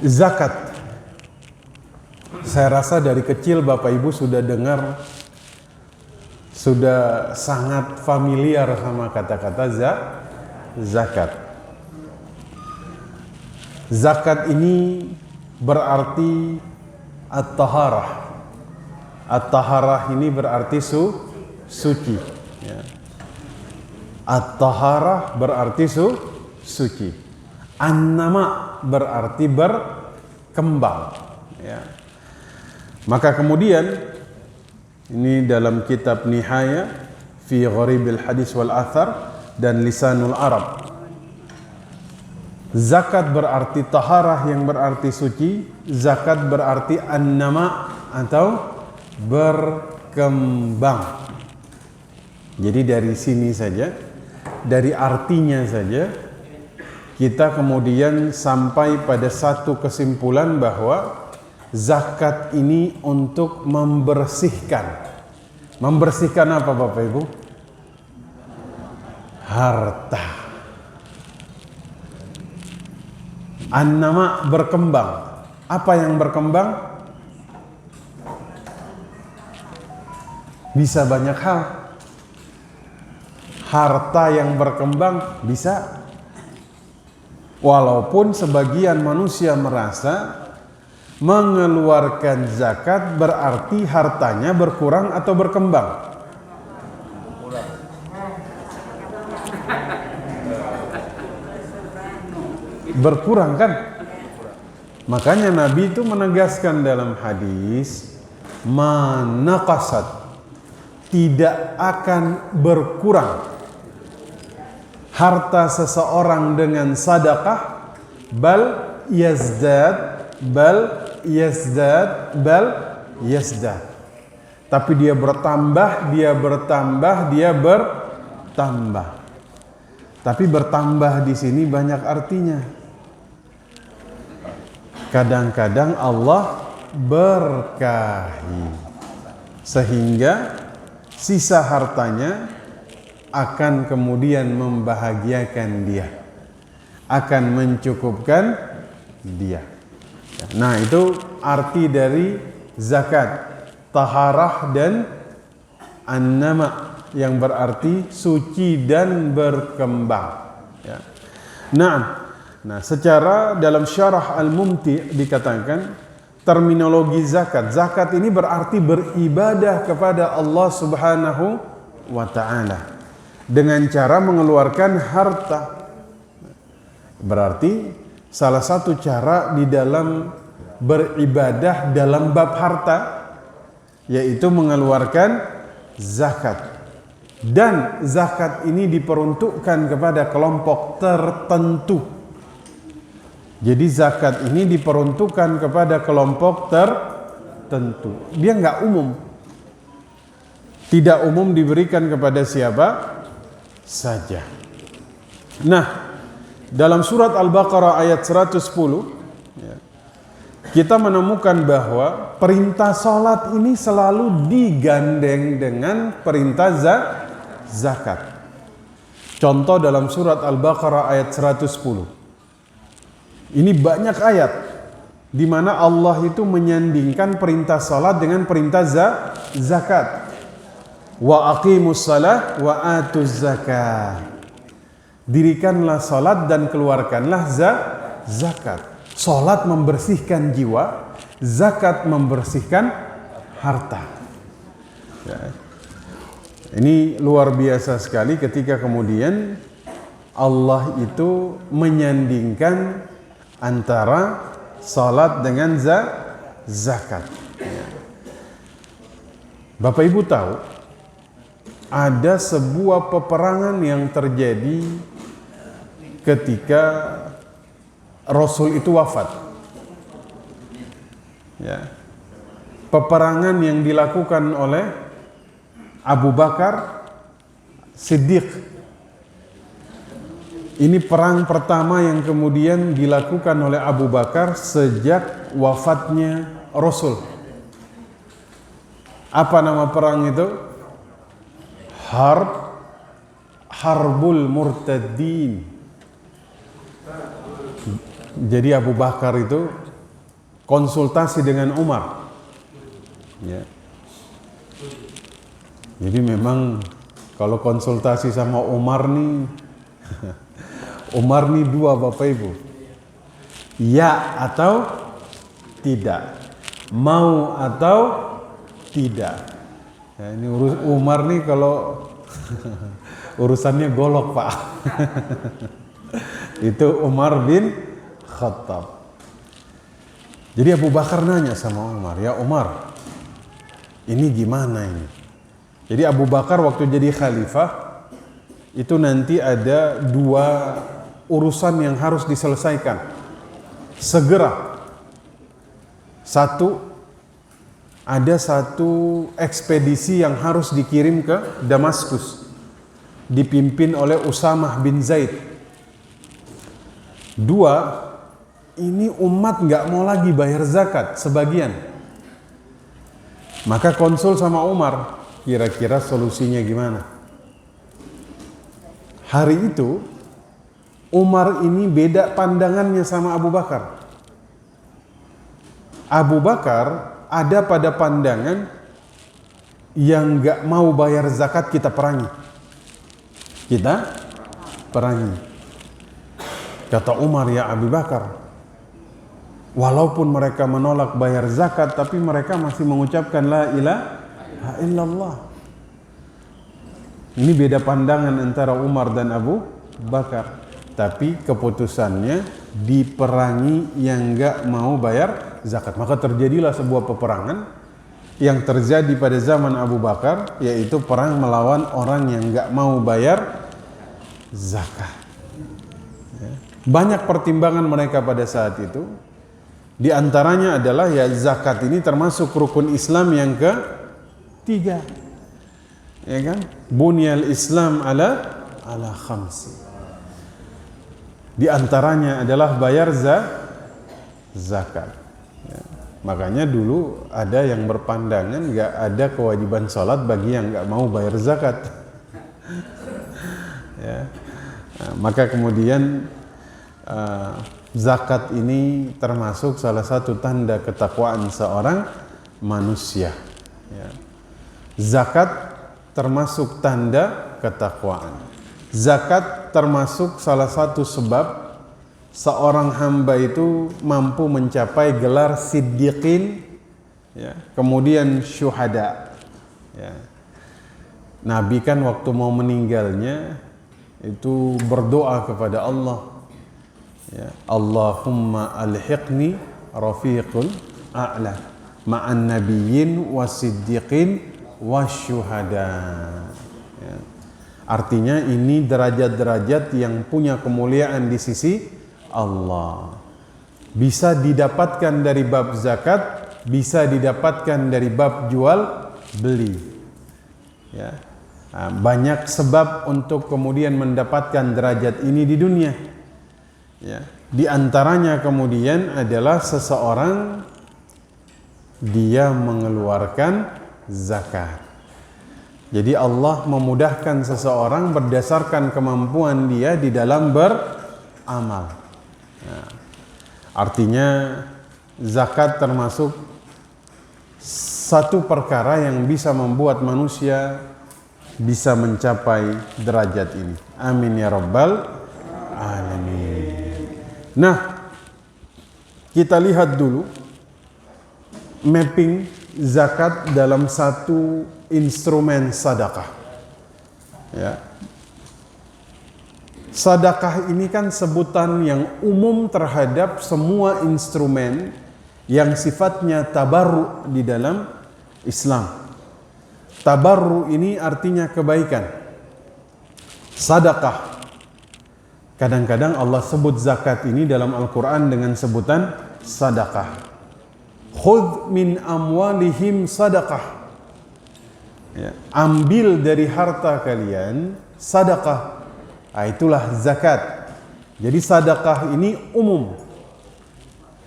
Zakat. Saya rasa dari kecil Bapak Ibu sudah dengar, sudah sangat familiar sama kata-kata zakat. Zakat ini berarti at-taharah. At-taharah ini berarti suci. Ya. At-taharah berarti suci. An-nama berarti berkembang. Ya. Maka kemudian ini dalam kitab Nihaya fi Gharibil Hadis wal Athar dan Lisanul Arab. Zakat berarti taharah yang berarti suci. Zakat berarti an-nama atau berkembang. Jadi dari sini saja, dari artinya saja, kita kemudian sampai pada satu kesimpulan bahwa zakat ini untuk membersihkan. Membersihkan apa Bapak Ibu? Harta. An-nama berkembang. Apa yang berkembang? Bisa banyak hal. Harta yang berkembang bisa. Walaupun sebagian manusia merasa mengeluarkan zakat berarti hartanya berkurang atau berkembang. Berkurang kan? Makanya Nabi itu menegaskan dalam hadis, manaqasat, tidak akan berkurang harta seseorang dengan sedekah, bal yazdad, tapi dia bertambah. Tapi bertambah di sini banyak artinya. Kadang-kadang Allah berkahi sehingga sisa hartanya akan kemudian membahagiakan dia, akan mencukupkan dia. Nah, itu arti dari zakat, taharah dan an-nama yang berarti suci dan berkembang. Ya. Nah, secara dalam syarah Al-Mumti' dikatakan terminologi zakat. Zakat ini berarti beribadah kepada Allah Subhanahu wa ta'ala dengan cara mengeluarkan harta. Berarti salah satu cara di dalam beribadah dalam bab harta yaitu mengeluarkan zakat. Dan zakat ini diperuntukkan kepada kelompok tertentu. Jadi zakat ini diperuntukkan kepada kelompok tertentu. Dia enggak umum. Tidak umum diberikan kepada siapa saja. Nah, dalam surat Al-Baqarah ayat 110 ya, kita menemukan bahwa perintah salat ini selalu digandeng dengan perintah zakat. Contoh dalam surat Al-Baqarah ayat 110. Ini banyak ayat di mana Allah itu menyandingkan perintah salat dengan perintah zakat. Wa aqimus salah wa atuz zakat. Dirikanlah salat dan keluarkanlah zakat. Salat membersihkan jiwa, zakat membersihkan harta. Ya. Ini luar biasa sekali ketika kemudian Allah itu menyandingkan antara salat dengan zakat. Ya. Bapak Ibu tahu ada sebuah peperangan yang terjadi ketika Rasul itu wafat. Ya. Peperangan yang dilakukan oleh Abu Bakar Siddiq. Ini perang pertama yang kemudian dilakukan oleh Abu Bakar sejak wafatnya Rasul. Apa nama perang itu? Harbul Murtaddin. Jadi Abu Bakar itu konsultasi dengan Umar. Ya. Jadi memang kalau konsultasi sama Umar nih, Umar nih dua Bapak Ibu. Ya atau tidak. Mau atau tidak. Ya, ini Umar nih kalau urusannya golok Pak. Itu Umar bin Khattab. Jadi Abu Bakar nanya sama Umar, ya Umar, ini gimana ini? Jadi Abu Bakar waktu jadi khalifah, itu nanti ada dua urusan yang harus diselesaikan segera. Satu, ada satu ekspedisi yang harus dikirim ke Damaskus, dipimpin oleh Usamah bin Zaid. Dua, ini umat nggak mau lagi bayar zakat sebagian. Maka konsul sama Umar, kira-kira solusinya gimana? Hari itu Umar ini beda pandangannya sama Abu Bakar. Abu Bakar ada pada pandangan yang nggak mau bayar zakat kita perangi. Kita perangi. Kata Umar, ya Abu Bakar, walaupun mereka menolak bayar zakat, tapi mereka masih mengucapkan la ilaha illallah. Ini beda pandangan antara Umar dan Abu Bakar. Tapi keputusannya diperangi yang enggak mau bayar zakat. Maka terjadilah sebuah peperangan yang terjadi pada zaman Abu Bakar, yaitu perang melawan orang yang enggak mau bayar zakat. Banyak pertimbangan mereka pada saat itu. Di antaranya adalah ya zakat ini termasuk rukun Islam yang ketiga. Ya kan? Bunyal Islam ala khamsi. Di antaranya adalah bayar zakat. Ya. Makanya dulu ada yang berpandangan nggak ada kewajiban sholat bagi yang nggak mau bayar zakat. Ya. Nah, maka kemudian zakat ini termasuk salah satu tanda ketakwaan seorang manusia. Ya. Zakat termasuk tanda ketakwaan. Zakat termasuk salah satu sebab seorang hamba itu mampu mencapai gelar siddiqin, ya, kemudian syuhada. Ya. Nabi kan waktu mau meninggalnya itu berdoa kepada Allah. Ya, Allahumma alhiqni rafiqul a'la ma'an nabiyyin wasiddiqin wasyuhada. Ya. Artinya ini derajat-derajat yang punya kemuliaan di sisi Allah. Bisa didapatkan dari bab zakat, bisa didapatkan dari bab jual beli. Ya. Nah, banyak sebab untuk kemudian mendapatkan derajat ini di dunia. Ya. Di antaranya kemudian adalah seseorang dia mengeluarkan zakat. Jadi Allah memudahkan seseorang berdasarkan kemampuan dia di dalam beramal. Nah, artinya zakat termasuk satu perkara yang bisa membuat manusia bisa mencapai derajat ini. Amin ya rabbal alamin. Nah, kita lihat dulu mapping zakat dalam satu instrumen sedekah. Ya. Sedekah ini kan sebutan yang umum terhadap semua instrumen yang sifatnya tabarru di dalam Islam. Tabarru ini artinya kebaikan. Sedekah. Kadang-kadang Allah sebut zakat ini dalam Al-Quran dengan sebutan sedekah. Khudh min amwalihim sedekah. Ya, ambil dari harta kalian sedekah. Nah, itulah zakat. Jadi sedekah ini umum.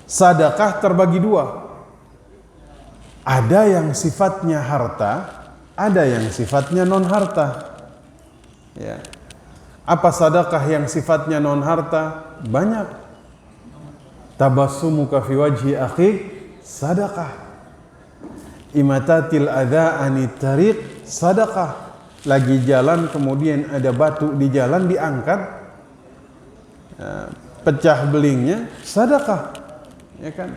Sedekah terbagi dua. Ada yang sifatnya harta, ada yang sifatnya non harta. Ya. Apa sedekah yang sifatnya non harta? Banyak. Tabassumuka fi wajhi akhik sadaqah. Imatatil adza anit tariq, sadaqah. Lagi jalan kemudian ada batu di jalan diangkat, pecah belingnya, sedekah, ya kan?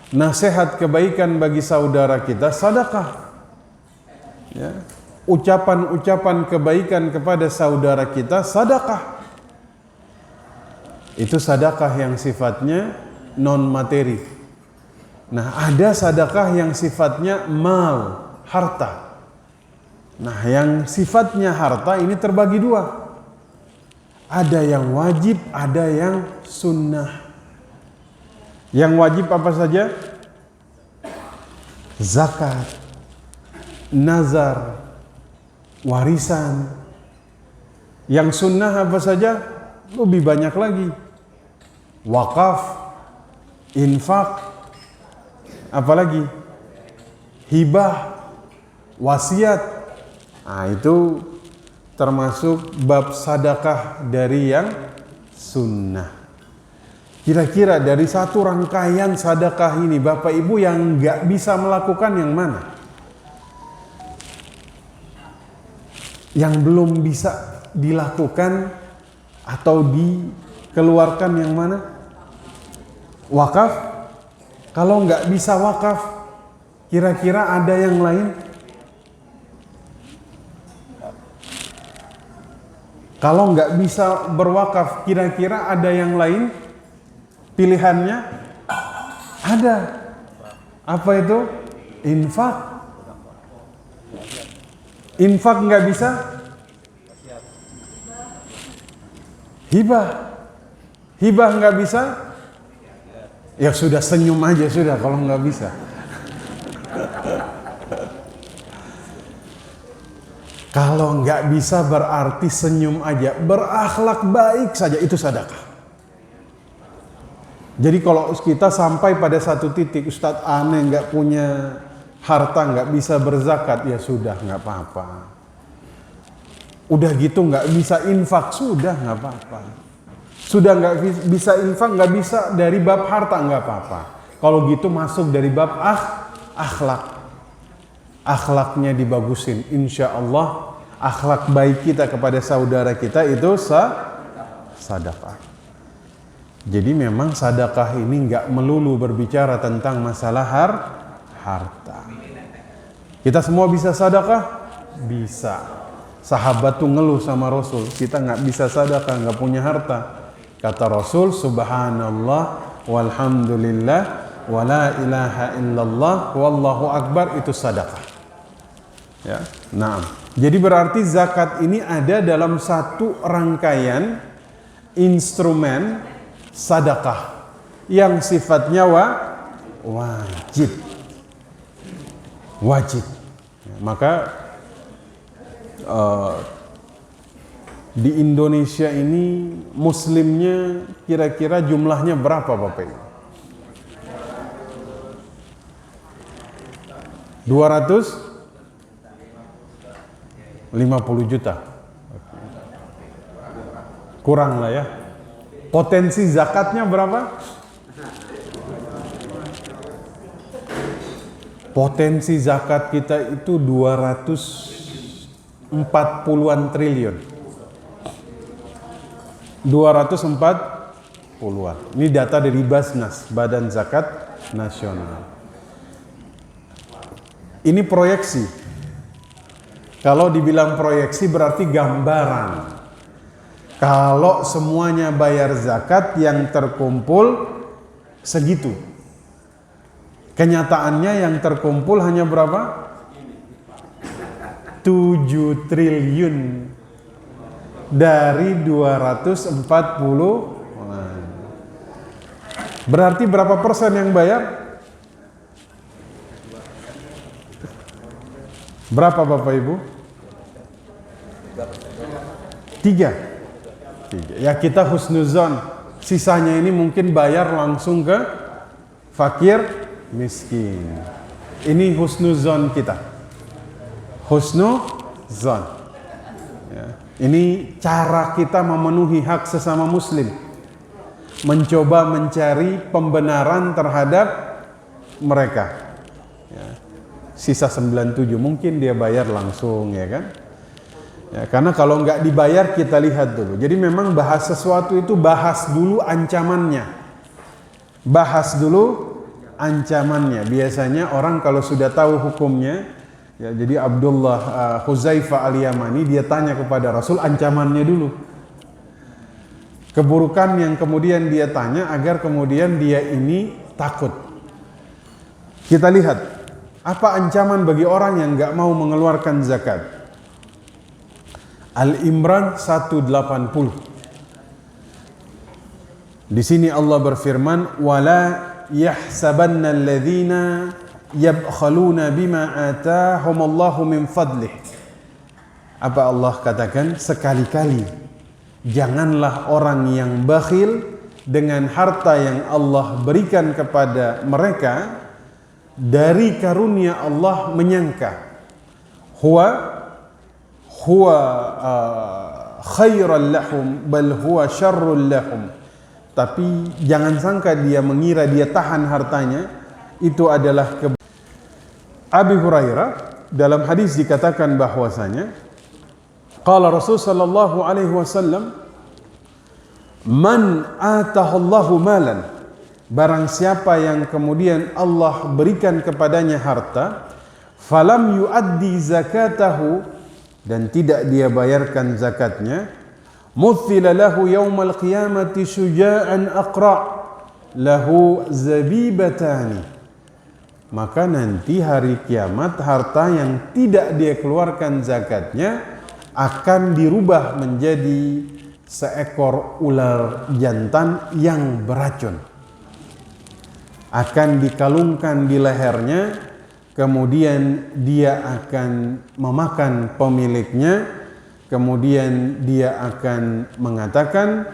Nasihat kebaikan bagi saudara kita, sedekah. Ya. Ucapan-ucapan kebaikan kepada saudara kita, sedekah. Itu sedekah yang sifatnya non materi. Nah, ada sedekah yang sifatnya mal, harta. Nah, yang sifatnya harta ini terbagi dua. Ada yang wajib, ada yang sunnah. Yang wajib apa saja? Zakat, nazar, warisan. Yang sunnah apa saja? Lebih banyak lagi. Wakaf, infak, apalagi? Hibah, wasiat. Nah, itu termasuk bab sedekah dari yang sunnah. Kira-kira dari satu rangkaian sedekah ini, Bapak Ibu yang nggak bisa melakukan yang mana? Yang belum bisa dilakukan atau dikeluarkan yang mana? Wakaf. Kalau nggak bisa wakaf, kira-kira ada yang lain? Kalau nggak bisa berwakaf, kira-kira ada yang lain pilihannya? Ada. Apa itu? Infak. Infak nggak bisa? Hibah. Hibah nggak bisa? Ya sudah, senyum aja sudah kalau nggak bisa. Kalau nggak bisa berarti senyum aja, berakhlak baik saja, itu sedekah. Jadi kalau kita sampai pada satu titik, Ustadz aneh nggak punya harta, nggak bisa berzakat, ya sudah nggak apa-apa. Udah gitu nggak bisa infak, sudah nggak apa-apa. Sudah nggak bisa infak, nggak bisa dari bab harta, nggak apa-apa. Kalau gitu masuk dari bab akhlak. Akhlaknya dibagusin, insya Allah akhlak baik kita kepada saudara kita itu sedekah. Jadi memang sedekah ini nggak melulu berbicara tentang masalah harta. Kita semua bisa sedekah? Bisa. Sahabat tuh ngeluh sama Rasul, kita nggak bisa sedekah, nggak punya harta. Kata Rasul, subhanallah walhamdulillah wala ilaha illallah wallahu akbar, itu sedekah. Ya, nah, jadi berarti zakat ini ada dalam satu rangkaian instrumen sedekah yang sifatnya wajib. Wajib. Ya, maka di Indonesia ini muslimnya kira-kira jumlahnya berapa Bapak Ibu? 250 juta. Kurang lah ya. Potensi zakatnya berapa? Potensi zakat kita itu 240-an triliun. 240-an. Ini data dari Basnas, Badan Zakat Nasional. Ini proyeksi. Kalau dibilang proyeksi berarti gambaran. Kalau semuanya bayar zakat yang terkumpul segitu. Kenyataannya yang terkumpul hanya berapa? 7 triliun dari 240. Berarti berapa persen yang bayar? Berapa Bapak Ibu? 3. Ya kita husnuzon. Sisanya ini mungkin bayar langsung ke fakir miskin. Ini husnuzon kita. Husnuzon. Ya. Ini cara kita memenuhi hak sesama muslim. Mencoba mencari pembenaran terhadap mereka. Ya. Sisa 97 mungkin dia bayar langsung, ya kan? Ya, karena kalau nggak dibayar kita lihat dulu. Jadi memang bahas sesuatu itu bahas dulu ancamannya. Bahas dulu ancamannya. Biasanya orang kalau sudah tahu hukumnya, ya, jadi Abdullah Huzaifah al-Yamani dia tanya kepada Rasul ancamannya dulu. Keburukan yang kemudian dia tanya agar kemudian dia ini takut. Kita lihat apa ancaman bagi orang yang nggak mau mengeluarkan zakat. Al-Imran 180. Di sini Allah berfirman, "Wala yahsabanna alladhina yabkhaluna bima atahumullahu min fadlih." Apa Allah katakan? Sekali-kali janganlah orang yang bakhil dengan harta yang Allah berikan kepada mereka dari karunia Allah menyangka huwa khairan lahum bal huwa syarrul lahum. Tapi jangan sangka dia mengira dia tahan hartanya itu adalah Abi Hurairah dalam hadis dikatakan bahwasanya qala Rasul sallallahu alaihi wasallam, man atahallahu malan, barang siapa yang kemudian Allah berikan kepadanya harta, falam yuaddi zakatahu, dan tidak dia bayarkan zakatnya, muthila lahu yaumal qiyamati syuja'an aqra' lahu zabibatani, maka nanti hari kiamat harta yang tidak dia keluarkan zakatnya akan dirubah menjadi seekor ular jantan yang beracun, akan dikalungkan di lehernya. Kemudian dia akan memakan pemiliknya. Kemudian dia akan mengatakan,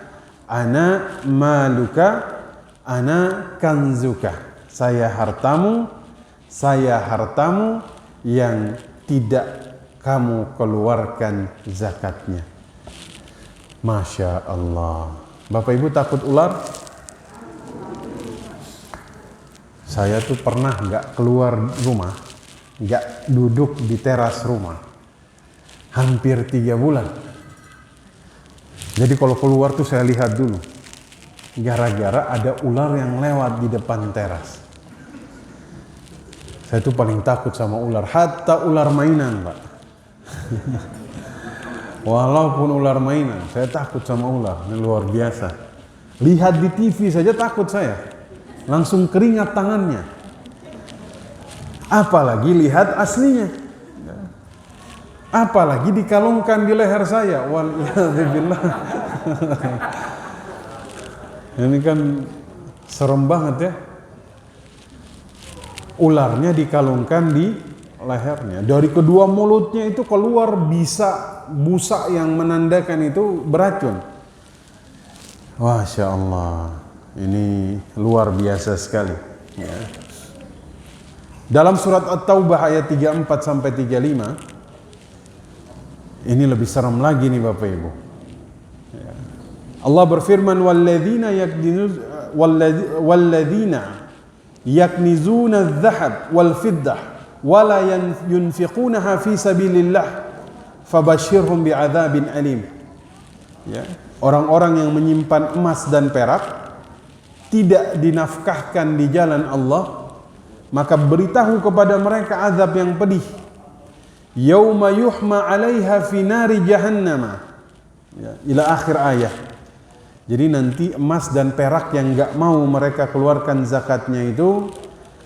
ana maluka, ana kanzuka. Saya hartamu yang tidak kamu keluarkan zakatnya. Masya Allah. Bapak Ibu takut ular? Saya tuh pernah nggak keluar rumah, nggak duduk di teras rumah, hampir 3 bulan. Jadi kalau keluar tuh saya lihat dulu, gara-gara ada ular yang lewat di depan teras. Saya tuh paling takut sama ular, hatta ular mainan, Pak. Walaupun ular mainan, saya takut sama ular, ini luar biasa. Lihat di TV saja takut saya. Langsung keringat tangannya. Apalagi lihat aslinya. Apalagi dikalungkan di leher saya. Waliyadzubillah. Ini kan serem banget ya. Ularnya dikalungkan di lehernya. Dari kedua mulutnya itu keluar bisa busa yang menandakan itu beracun. Masya Allah. Ini luar biasa sekali. Ya. Dalam surat At-Taubah ayat 34 sampai 35, ini lebih serem lagi nih Bapak Ibu. Ya. Allah berfirman, walladzina yaknizuna adh-dhahab wal fiddah wala yunfiqunaha fi sabilillah fabashshirhum bi'adzabin alim. Ya. Orang-orang yang menyimpan emas dan perak tidak dinafkahkan di jalan Allah, maka beritahu kepada mereka azab yang pedih. Yauma yuhma 'alaiha fi nari jahannam. Ya, ila akhir ayat. Jadi nanti emas dan perak yang enggak mau mereka keluarkan zakatnya itu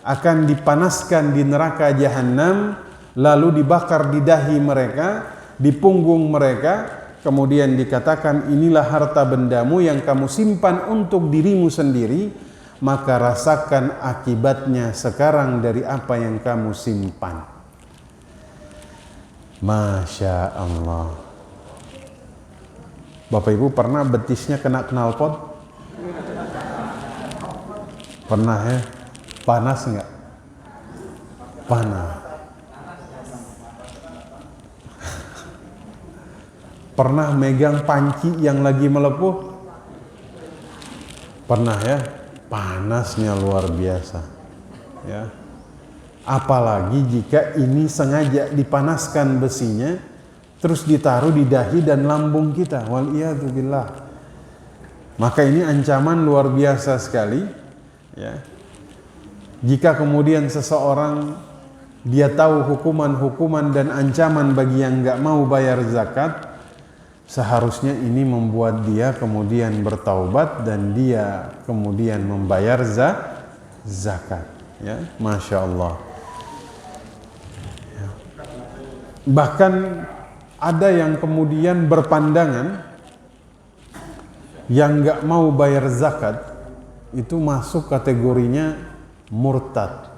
akan dipanaskan di neraka jahanam, lalu dibakar di dahi mereka, di punggung mereka. Kemudian dikatakan, inilah harta bendamu yang kamu simpan untuk dirimu sendiri, maka rasakan akibatnya sekarang dari apa yang kamu simpan. Masya Allah. Bapak Ibu pernah betisnya kena knalpot? Pernah ya? Panas enggak? Panas. Pernah megang panci yang lagi melepuh? Pernah ya? Panasnya luar biasa. Ya. Apalagi jika ini sengaja dipanaskan besinya terus ditaruh di dahi dan lambung kita, waliyadzubillah. Maka ini ancaman luar biasa sekali, ya. Jika kemudian seseorang dia tahu hukuman-hukuman dan ancaman bagi yang nggak mau bayar zakat, seharusnya ini membuat dia kemudian bertaubat dan dia kemudian membayar zakat. Ya, masya Allah. Ya. Bahkan ada yang kemudian berpandangan yang nggak mau bayar zakat itu masuk kategorinya murtad.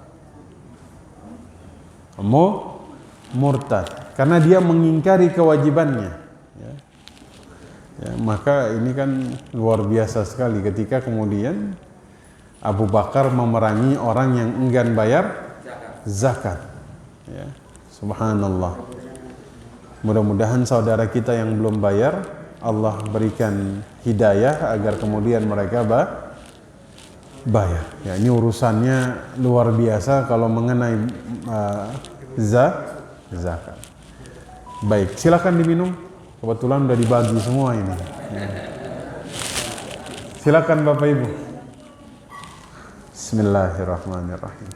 Murtad karena dia mengingkari kewajibannya. Ya. Ya, maka ini kan luar biasa sekali ketika kemudian Abu Bakar memerangi orang yang enggan bayar zakat. Ya, subhanallah. Mudah-mudahan saudara kita yang belum bayar, Allah berikan hidayah agar kemudian mereka bayar. Ya, ini urusannya luar biasa kalau mengenai zakat. Baik, silakan diminum. Kebetulan udah dibagi semua ini. Ya. Silakan Bapak Ibu. Bismillahirrahmanirrahim.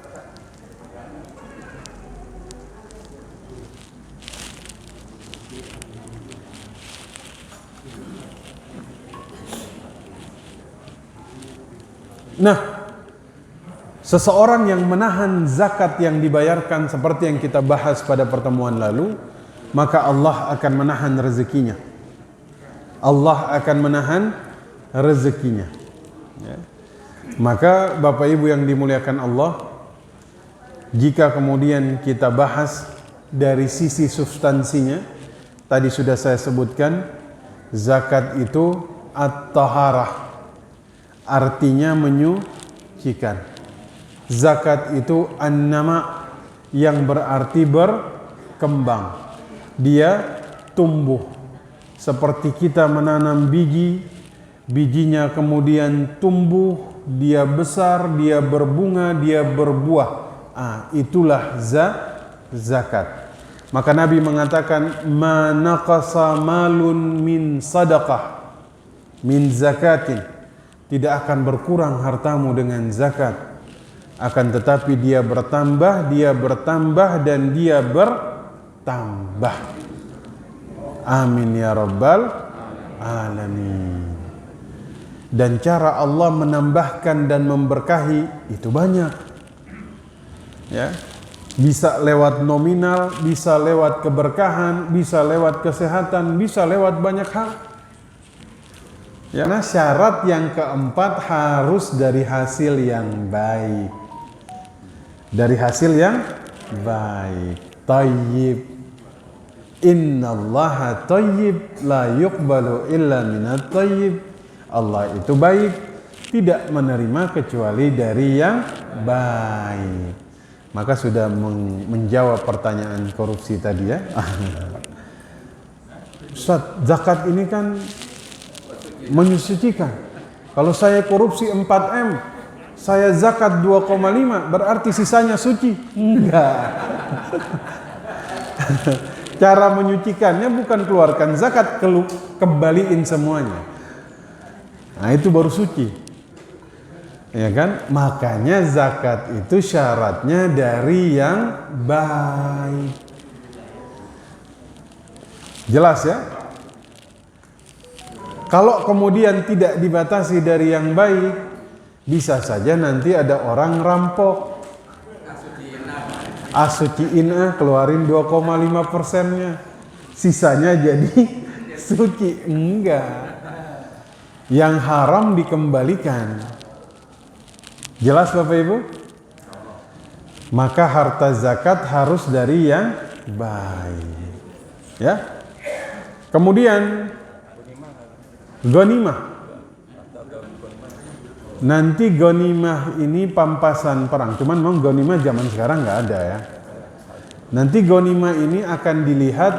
Nah, seseorang yang menahan zakat yang dibayarkan seperti yang kita bahas pada pertemuan lalu, maka Allah akan menahan rezekinya. Allah akan menahan rezekinya. Ya. Maka Bapak Ibu yang dimuliakan Allah, jika kemudian kita bahas dari sisi substansinya, tadi sudah saya sebutkan, zakat itu at-taharah, artinya menyucikan. Zakat itu an-nama, yang berarti berkembang. Dia tumbuh. Seperti kita menanam biji, bijinya kemudian tumbuh, dia besar, dia berbunga, dia berbuah. Itulah zakat. Maka Nabi mengatakan, ma naqasa malun min sadaqah min zakatin. Tidak akan berkurang hartamu dengan zakat, akan tetapi dia bertambah dan dia bertambah. Amin ya rabbal alamin. Dan cara Allah menambahkan dan memberkahi itu banyak. Ya. Bisa lewat nominal, bisa lewat keberkahan, bisa lewat kesehatan, bisa lewat banyak hal. Ya. Karena syarat yang keempat harus dari hasil yang baik. Dari hasil yang baik. Thayyib. Innallaha thayyib la yuqbalu illa minat thayyib. Allah itu baik, tidak menerima kecuali dari yang baik. Maka sudah menjawab pertanyaan korupsi tadi ya. Ustaz, zakat ini kan menyucikan. Kalau saya korupsi 4M, saya zakat 2,5, berarti sisanya suci? Enggak. Cara menyucikannya bukan keluarkan zakat, kembaliin semuanya. Nah, itu baru suci. Ya kan? Makanya zakat itu syaratnya dari yang baik. Jelas ya? Kalau kemudian tidak dibatasi dari yang baik, bisa saja nanti ada orang rampok. Asuciin keluarin 2,5%-nya. Sisanya jadi suci. Enggak. Yang haram dikembalikan. Jelas Bapak Ibu? Maka harta zakat harus dari yang baik. Ya. Kemudian ghanimah. Nanti ghanimah ini pampasan perang. Cuman memang ghanimah zaman sekarang nggak ada ya. Nanti ghanimah ini akan dilihat,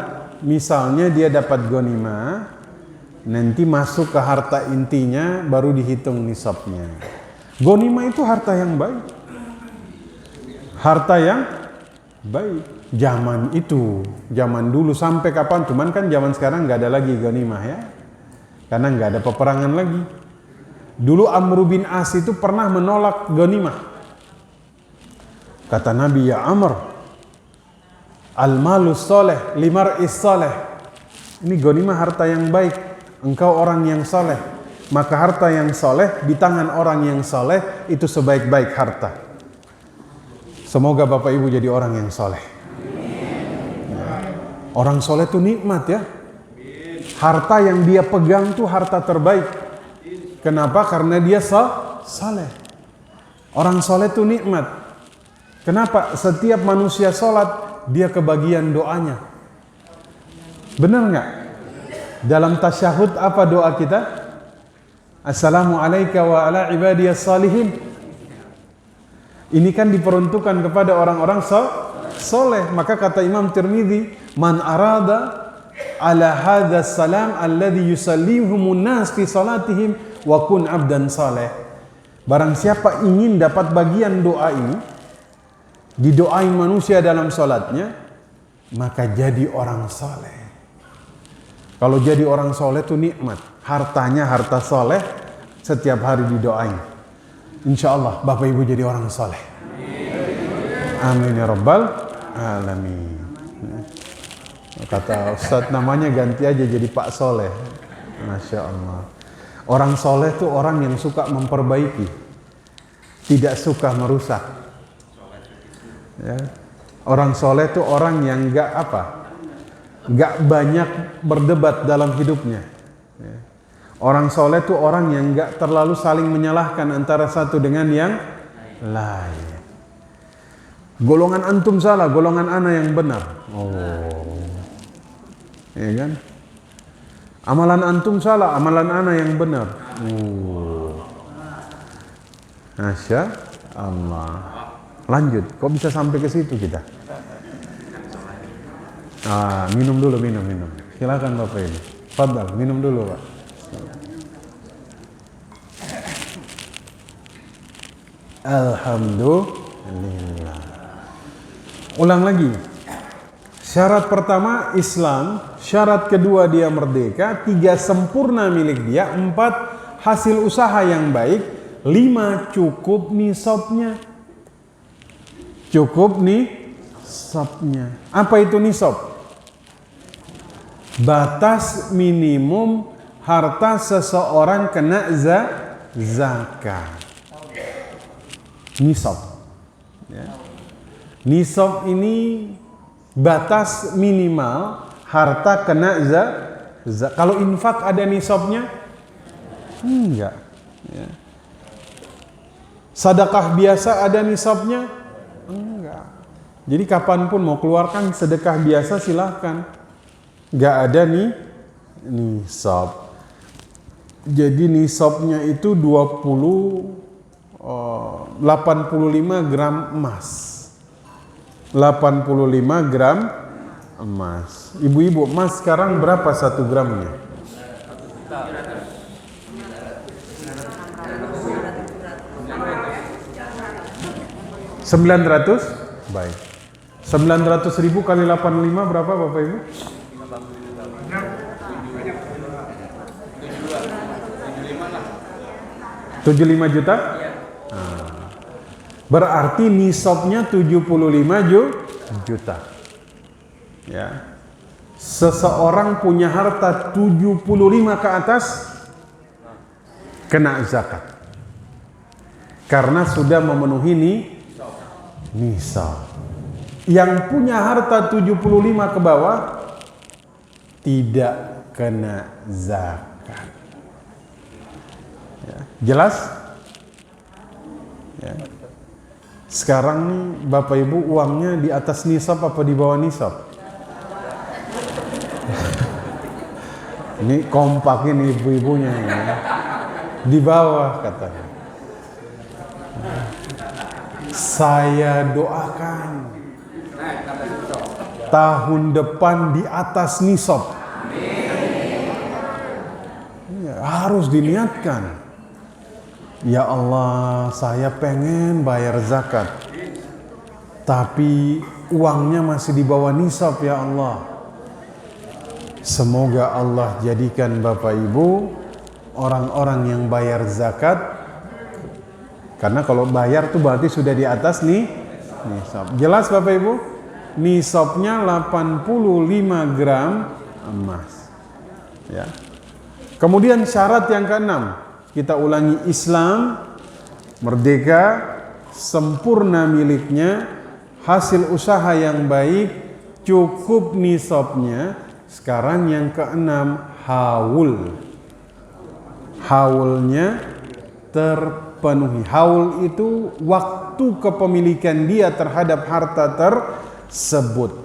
misalnya dia dapat ghanimah, nanti masuk ke harta intinya baru dihitung nisabnya. Ghanimah itu harta yang baik. harta yang baik. Zaman itu, zaman dulu sampai kapan? Cuman kan zaman sekarang nggak ada lagi ghanimah ya, karena nggak ada peperangan lagi. Dulu Amr bin As itu pernah menolak ghanimah. Kata Nabi, ya Amr, al-malus soleh limar'is soleh. Ini ghanimah harta yang baik, engkau orang yang soleh, maka harta yang soleh di tangan orang yang soleh itu sebaik-baik harta. Semoga Bapak Ibu jadi orang yang soleh. Orang soleh itu nikmat ya. Harta yang dia pegang itu harta terbaik. Kenapa? Karena dia soleh. Orang soleh itu nikmat. Kenapa? Setiap manusia sholat, dia kebagian doanya. Benar nggak? Dalam tasyahud apa doa kita? Assalamualaikum wa ala ibadiyas salihin. Ini kan diperuntukkan kepada orang-orang soleh. Maka kata Imam Tirmidzi, man arada ala hadha salam alladhi yusallihumun nas fi salatihim wa kun abdan saleh. Barang siapa ingin dapat bagian doa ini, didoain manusia dalam salatnya, maka jadi orang soleh. Kalau jadi orang soleh itu nikmat. Hartanya harta soleh, setiap hari didoain. Insya Allah Bapak Ibu jadi orang soleh. Amin ya rabbal alamin. Kata Ustadz, namanya ganti aja jadi Pak Soleh. Masya Allah. Orang soleh itu orang yang suka memperbaiki, tidak suka merusak. Ya. Orang soleh itu orang yang nggak banyak berdebat dalam hidupnya. Ya. Orang soleh itu orang yang nggak terlalu saling menyalahkan antara satu dengan yang lain. Golongan antum salah, golongan ana yang benar. Ya kan? Amalan antum salah, amalan ana yang benar. Masya Allah. Lanjut, kok bisa sampai ke situ kita? Minum dulu, minum. Silakan Bapak ini. Fadal, minum dulu Pak. Alhamdulillah. Ulang lagi. Syarat pertama Islam, syarat kedua dia merdeka, 3 sempurna milik dia, 4 hasil usaha yang baik, 5 cukup nisabnya. Cukup nisabnya. Apa itu nisab? Batas minimum harta seseorang kena zakat. Nisab. Ya. Nisab ini batas minimal harta kena zakat. Kalau infak ada nisabnya? Enggak. Ya. Sedekah biasa ada nisabnya? Enggak. Jadi kapanpun mau keluarkan sedekah biasa silahkan. Enggak ada nisab. Jadi nisabnya itu 85 gram emas. 85 gram emas. Ibu-ibu, emas sekarang berapa 1 gramnya? 900? Baik. 900.000 kali 85 berapa Bapak Ibu? 75 juta? Berarti nisabnya 75 juta. Ya. Seseorang punya harta 75 ke atas kena zakat. Karena sudah memenuhi nisab. Yang punya harta 75 ke bawah tidak kena zakat. Ya. Jelas? Ya. Sekarang nih Bapak Ibu uangnya di atas nisab apa di bawah nisab? Ini kompakin ibu-ibunya ini. Di bawah katanya. Saya doakan tahun depan di atas nisab. Ya, harus diniatkan. Ya Allah, saya pengen bayar zakat. tapi uangnya masih di bawah nisab ya Allah. Semoga Allah jadikan Bapak Ibu orang-orang yang bayar zakat, karena kalau bayar tuh berarti sudah di atas nih nisab. Jelas Bapak Ibu? Nisabnya 85 gram emas. Ya. Kemudian syarat yang keenam, kita ulangi, Islam merdeka, sempurna miliknya, hasil usaha yang baik, cukup nisabnya. Sekarang yang keenam, haul. Haulnya terpenuhi. Haul itu waktu kepemilikan dia terhadap harta tersebut.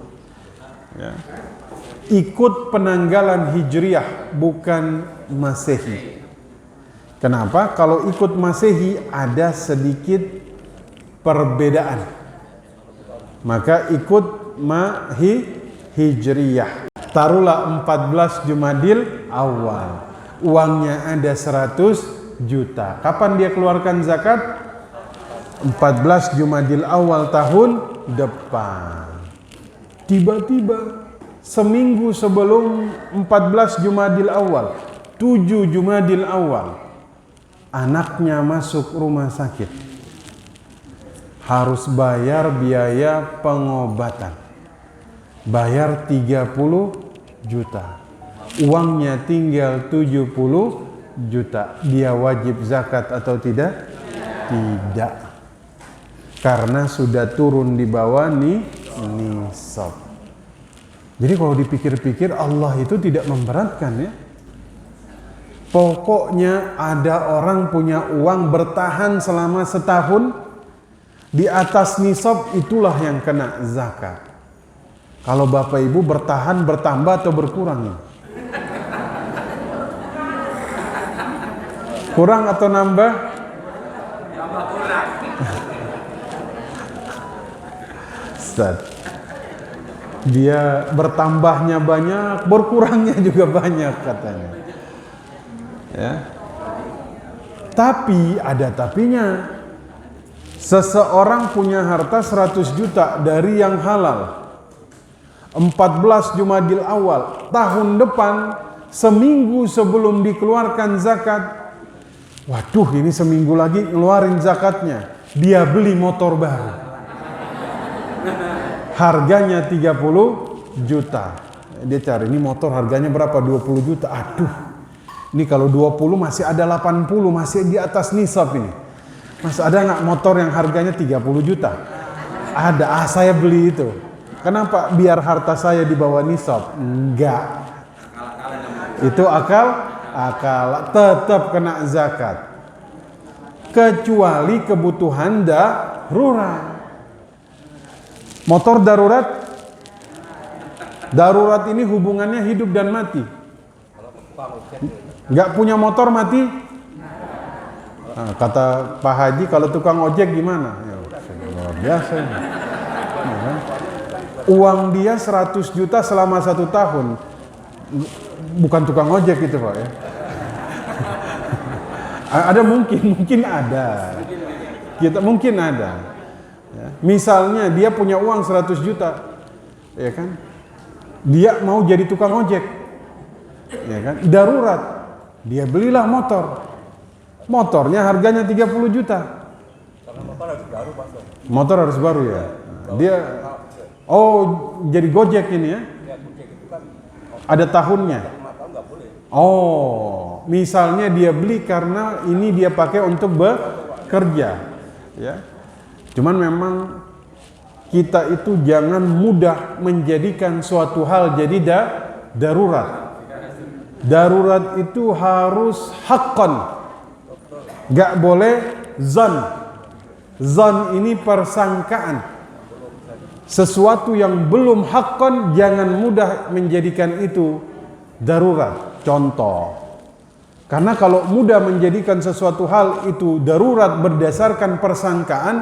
Ya. Ikut penanggalan Hijriah, bukan Masehi. Kenapa? Kalau ikut Masehi ada sedikit perbedaan. Maka ikut Hijriyah. Taruhlah 14 Jumadil Awal. Uangnya ada 100 juta. Kapan dia keluarkan zakat? 14 Jumadil Awal tahun depan. Tiba-tiba seminggu sebelum 14 Jumadil Awal, 7 Jumadil Awal, anaknya masuk rumah sakit. Harus bayar biaya pengobatan. Bayar 30 juta. Uangnya tinggal 70 juta. Dia wajib zakat atau tidak? Tidak. Karena sudah turun di bawah nisab. Jadi kalau dipikir-pikir, Allah itu tidak memberatkan ya. Pokoknya ada orang punya uang bertahan selama setahun, di atas nisab, itulah yang kena zakat. Kalau Bapak Ibu bertahan, bertambah atau berkurang ya? Kurang atau nambah? Nambah kurang. Ustaz, dia bertambahnya banyak, berkurangnya juga banyak katanya. Ya. Tapi ada tapinya. Seseorang punya harta 100 juta dari yang halal. 14 Jumadil Awal tahun depan, seminggu sebelum dikeluarkan zakat, waduh ini seminggu lagi ngeluarin zakatnya, dia beli motor baru, harganya 30 juta. Dia cari, ini motor harganya berapa? 20 juta. Aduh, ini kalau 20 masih ada 80, masih di atas nisab ini. Mas, ada nggak motor yang harganya 30 juta? Ada, saya beli itu. Kenapa? Biar harta saya di bawah nisab. Enggak. Itu akal, tetap kena zakat. Kecuali kebutuhan darurat. Motor darurat. Darurat ini hubungannya hidup dan mati. Enggak punya motor mati. Nah, kata Pak Haji, kalau tukang ojek gimana? Ya, luar biasa ini. Ya, kan? Uang dia 100 juta selama 1 tahun. Bukan tukang ojek itu Pak ya. Ada mungkin ada. Mungkin ada. Ya. Misalnya dia punya uang 100 juta. Ya kan? Dia mau jadi tukang ojek. Ya kan? Darurat. Dia belilah motor. Motornya harganya 30 juta. Motor harus baru ya. Dia jadi Gojek ini ya. Ada tahunnya. Oh, misalnya dia beli karena ini dia pakai untuk bekerja, ya. Cuman memang kita itu jangan mudah menjadikan suatu hal jadi darurat. Darurat itu harus haqqan. Gak boleh zan. Zan ini persangkaan. Sesuatu yang belum haqqan jangan mudah menjadikan itu darurat. Contoh, karena kalau mudah menjadikan sesuatu hal itu darurat berdasarkan persangkaan,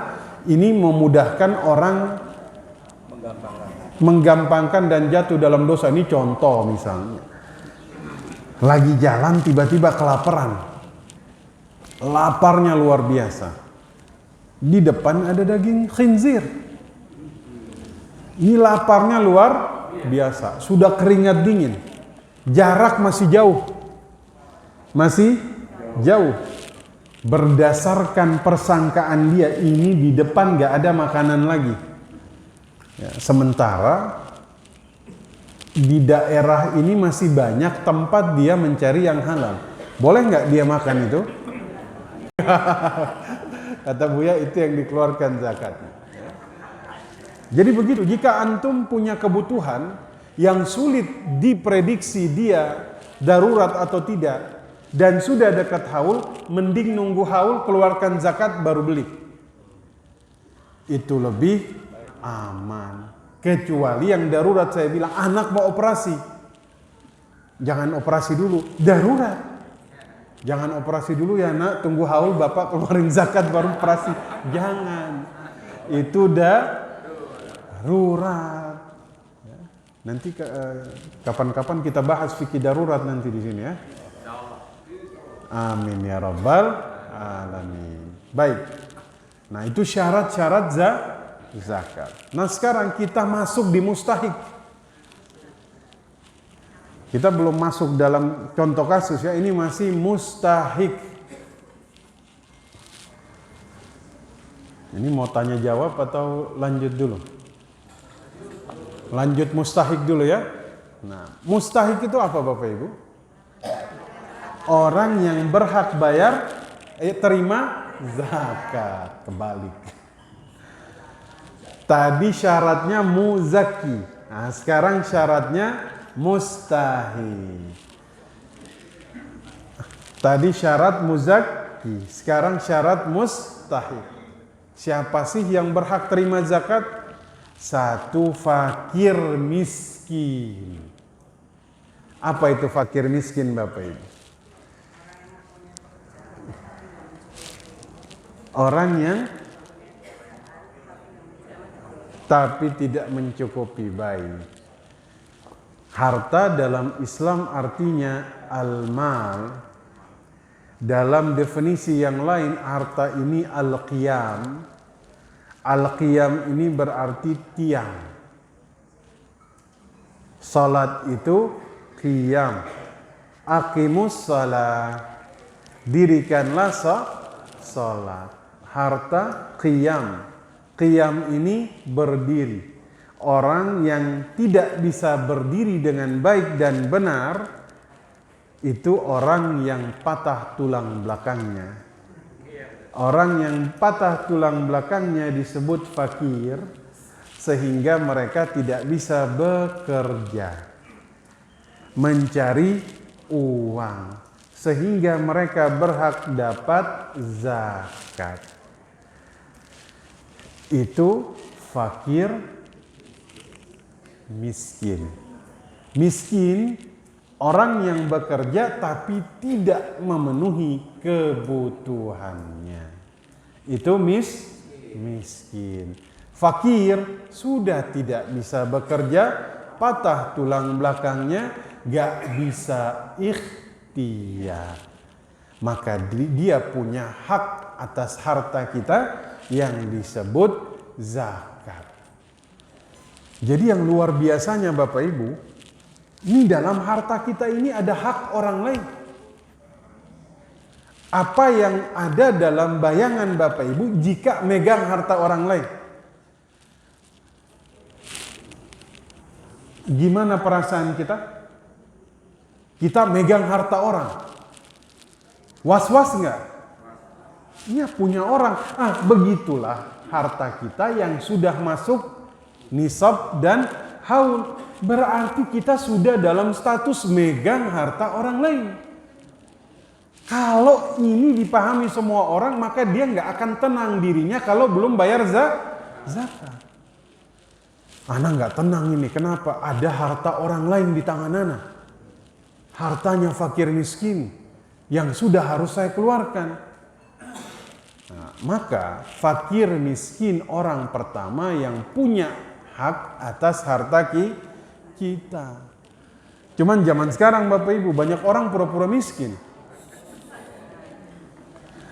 ini memudahkan orang menggampangkan dan jatuh dalam dosa. Ini contoh misalnya, lagi jalan tiba-tiba kelaparan, laparnya luar biasa, di depan ada daging khinzir. Ini laparnya luar biasa. Sudah keringat dingin. Jarak masih jauh. Masih jauh. Berdasarkan persangkaan dia, ini di depan gak ada makanan lagi. Ya, sementara di daerah ini masih banyak tempat dia mencari yang halal. Boleh nggak dia makan itu? Kata Buya, itu yang dikeluarkan zakatnya. Jadi begitu, jika antum punya kebutuhan yang sulit diprediksi dia darurat atau tidak, dan sudah dekat haul, mending nunggu haul, keluarkan zakat baru beli. Itu lebih aman. Kecuali yang darurat, saya bilang anak mau operasi, jangan operasi dulu, darurat. Jangan operasi dulu ya nak, tunggu haul bapak keluarin zakat baru operasi. Jangan, itu darurat. Nanti kapan-kapan kita bahas fikih darurat nanti di sini ya. Amin ya rabbal alamin. Baik. Nah itu syarat-syarat zakat. Nah sekarang kita masuk di mustahik. Kita belum masuk dalam contoh kasus ya, ini masih mustahik. Ini mau tanya jawab atau lanjut dulu? Lanjut mustahik dulu ya. Nah, mustahik itu apa Bapak Ibu? Orang yang berhak bayar, terima zakat, kebalik. Tadi syaratnya muzaki. Nah, sekarang syaratnya mustahik. Tadi syarat muzaki, sekarang syarat mustahik. Siapa sih yang berhak terima zakat? Satu, fakir miskin. Apa itu fakir miskin Bapak Ibu? Orang yang tapi tidak mencukupi baik. Harta dalam Islam artinya al-mal. Dalam definisi yang lain, harta ini al-qiyam. Al-qiyam ini berarti tiang. Salat itu qiyam. Aqimus salat. Dirikanlah salat. Harta qiyam. Qiyam ini berdiri. Orang yang tidak bisa berdiri dengan baik dan benar, itu orang yang patah tulang belakangnya. Orang yang patah tulang belakangnya disebut fakir, sehingga mereka tidak bisa bekerja, mencari uang, sehingga mereka berhak dapat zakat. Itu fakir miskin. Miskin orang yang bekerja tapi tidak memenuhi kebutuhannya. Itu miskin. Fakir sudah tidak bisa bekerja, patah tulang belakangnya, gak bisa ikhtiar. Maka dia punya hak atas harta kita yang disebut zakat. Jadi yang luar biasanya Bapak Ibu, ini dalam harta kita ini ada hak orang lain. Apa yang ada dalam bayangan Bapak Ibu jika megang harta orang lain? Gimana perasaan kita? Kita megang harta orang. Was-was enggak? Iya, punya orang. Begitulah harta kita yang sudah masuk nisab dan haul. Berarti kita sudah dalam status megang harta orang lain. Kalau ini dipahami semua orang, maka dia nggak akan tenang dirinya kalau belum bayar zakat. Anak nggak tenang ini, kenapa? Ada harta orang lain di tangan anak. Hartanya fakir miskin yang sudah harus saya keluarkan. Nah, maka fakir miskin orang pertama yang punya hak atas harta kita. Cuman zaman sekarang Bapak Ibu, banyak orang pura-pura miskin.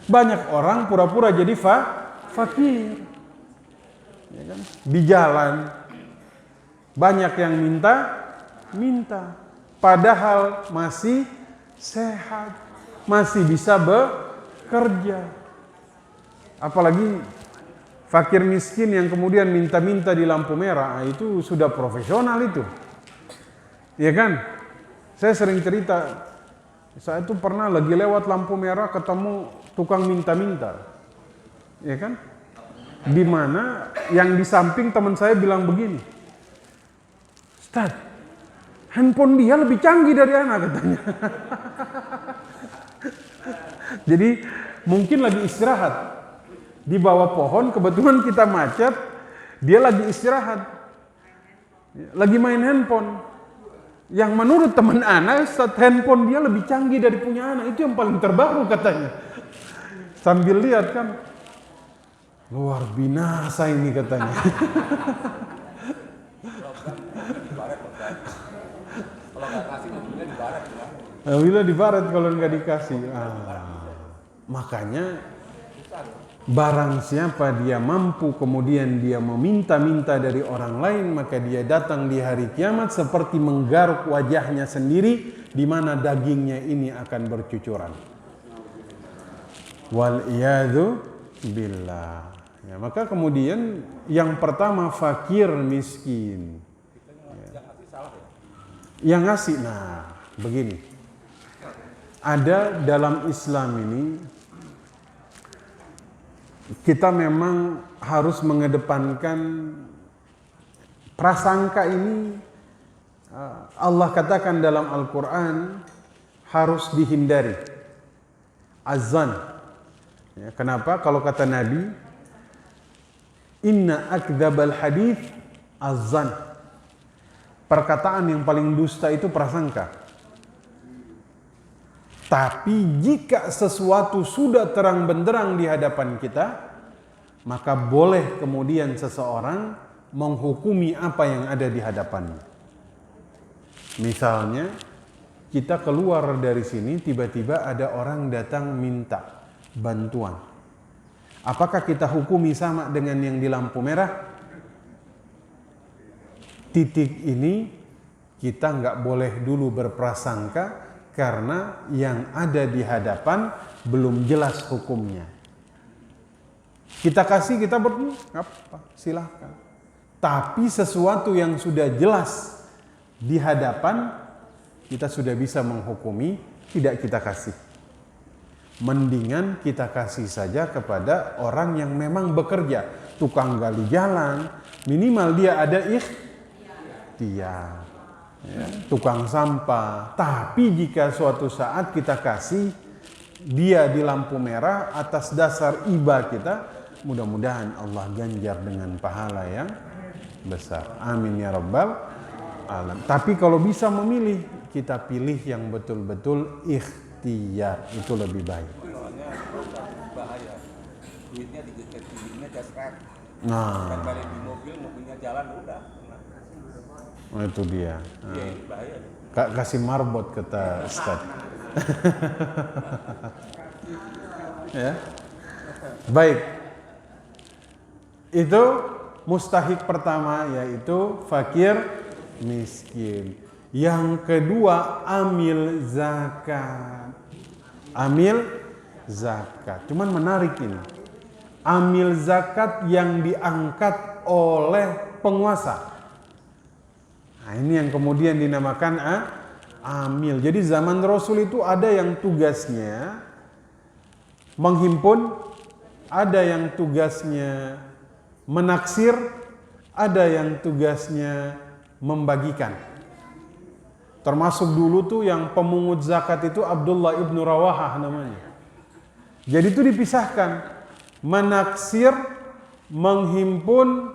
Banyak orang pura-pura jadi fakir. Ya kan? Di jalan Banyak yang minta, padahal masih sehat, masih bisa bekerja. Apalagi fakir miskin yang kemudian minta-minta di lampu merah, itu sudah profesional itu. Iya kan? Saya sering cerita, saya itu pernah lagi lewat lampu merah ketemu tukang minta-minta. Iya kan? Di mana yang di samping teman saya bilang begini, Ustaz, handphone dia lebih canggih dari anak, katanya. Jadi mungkin lagi istirahat di bawah pohon, kebetulan kita macet, dia lagi istirahat, lagi main handphone. Yang menurut teman anak, handphone dia lebih canggih dari punya anak, itu yang paling terbaru katanya. Sambil lihat kan, luar binasa ini katanya. Bila dibaret kalau nggak dikasih. Makanya barang siapa dia mampu kemudian dia meminta-minta dari orang lain, maka dia datang di hari kiamat seperti menggaruk wajahnya sendiri, di mana dagingnya ini akan bercucuran. Wal iyadzu billah. Ya, maka kemudian yang pertama fakir miskin. Yang ngasih, nah begini. Ada dalam Islam ini, kita memang harus mengedepankan prasangka ini. Allah katakan dalam Al-Quran harus dihindari. Azan. Ya, kenapa? Kalau kata Nabi, inna akdzabal hadits azan. Perkataan yang paling dusta itu prasangka. Tapi jika sesuatu sudah terang benderang di hadapan kita, maka boleh kemudian seseorang menghukumi apa yang ada di hadapannya. Misalnya, kita keluar dari sini, tiba-tiba ada orang datang minta bantuan. Apakah kita hukumi sama dengan yang di lampu merah? Titik ini kita nggak boleh dulu berprasangka, karena yang ada di hadapan belum jelas hukumnya. Kita kasih, kita apa? Silahkan. Tapi sesuatu yang sudah jelas di hadapan, kita sudah bisa menghukumi, tidak kita kasih. Mendingan kita kasih saja kepada orang yang memang bekerja, tukang gali jalan, minimal dia ada ikhtiar. Ya, tukang sampah. Tapi jika suatu saat kita kasih dia di lampu merah atas dasar iba kita, mudah-mudahan Allah ganjar dengan pahala yang besar. Amin ya rabbal alamin. Tapi kalau bisa memilih, kita pilih yang betul-betul ikhtiar, itu lebih baik. Bahaya. Duitnya jasrak. Nah, Balik di mobilnya jalan udah. Oh, itu dia. Iya, bahaya. Kasih marbot kata Ustaz. Ya. Baik. Itu mustahik pertama, yaitu fakir miskin. Yang kedua, amil zakat. Amil zakat. Cuman menarik ini. Amil zakat yang diangkat oleh penguasa. Nah, ini yang kemudian dinamakan amil. Jadi zaman Rasul itu ada yang tugasnya menghimpun, ada yang tugasnya menaksir, ada yang tugasnya membagikan. Termasuk dulu tuh yang pemungut zakat itu Abdullah ibnu Rawahah namanya. Jadi itu dipisahkan. Menaksir, menghimpun,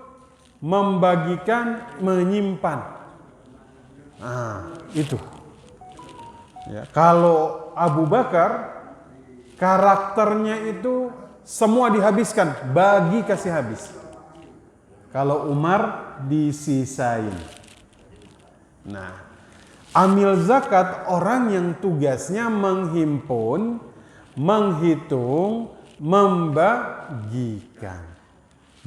membagikan, menyimpan. Nah, itu. Ya, kalau Abu Bakar karakternya itu semua dihabiskan, bagi kasih habis. Kalau Umar disisain. Nah, amil zakat orang yang tugasnya menghimpun, menghitung, membagikan.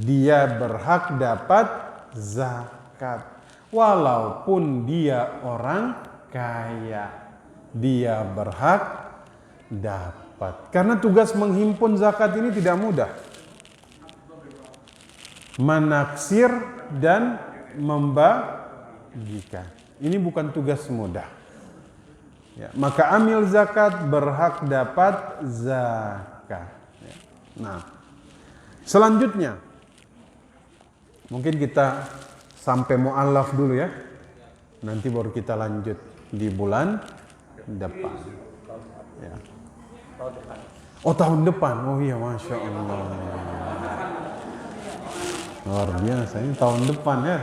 Dia berhak dapat zakat. walaupun dia orang kaya, dia berhak dapat. Karena tugas menghimpun zakat ini tidak mudah. Menaksir dan membagikan. Ini bukan tugas mudah. Ya, maka amil zakat berhak dapat zakat. Ya. Nah, selanjutnya mungkin kita sampai mu'allaf dulu ya. Nanti baru kita lanjut di bulan depan. Ya. Oh, tahun depan. Oh iya, Masya Allah. Luar biasa, ini tahun depan ya.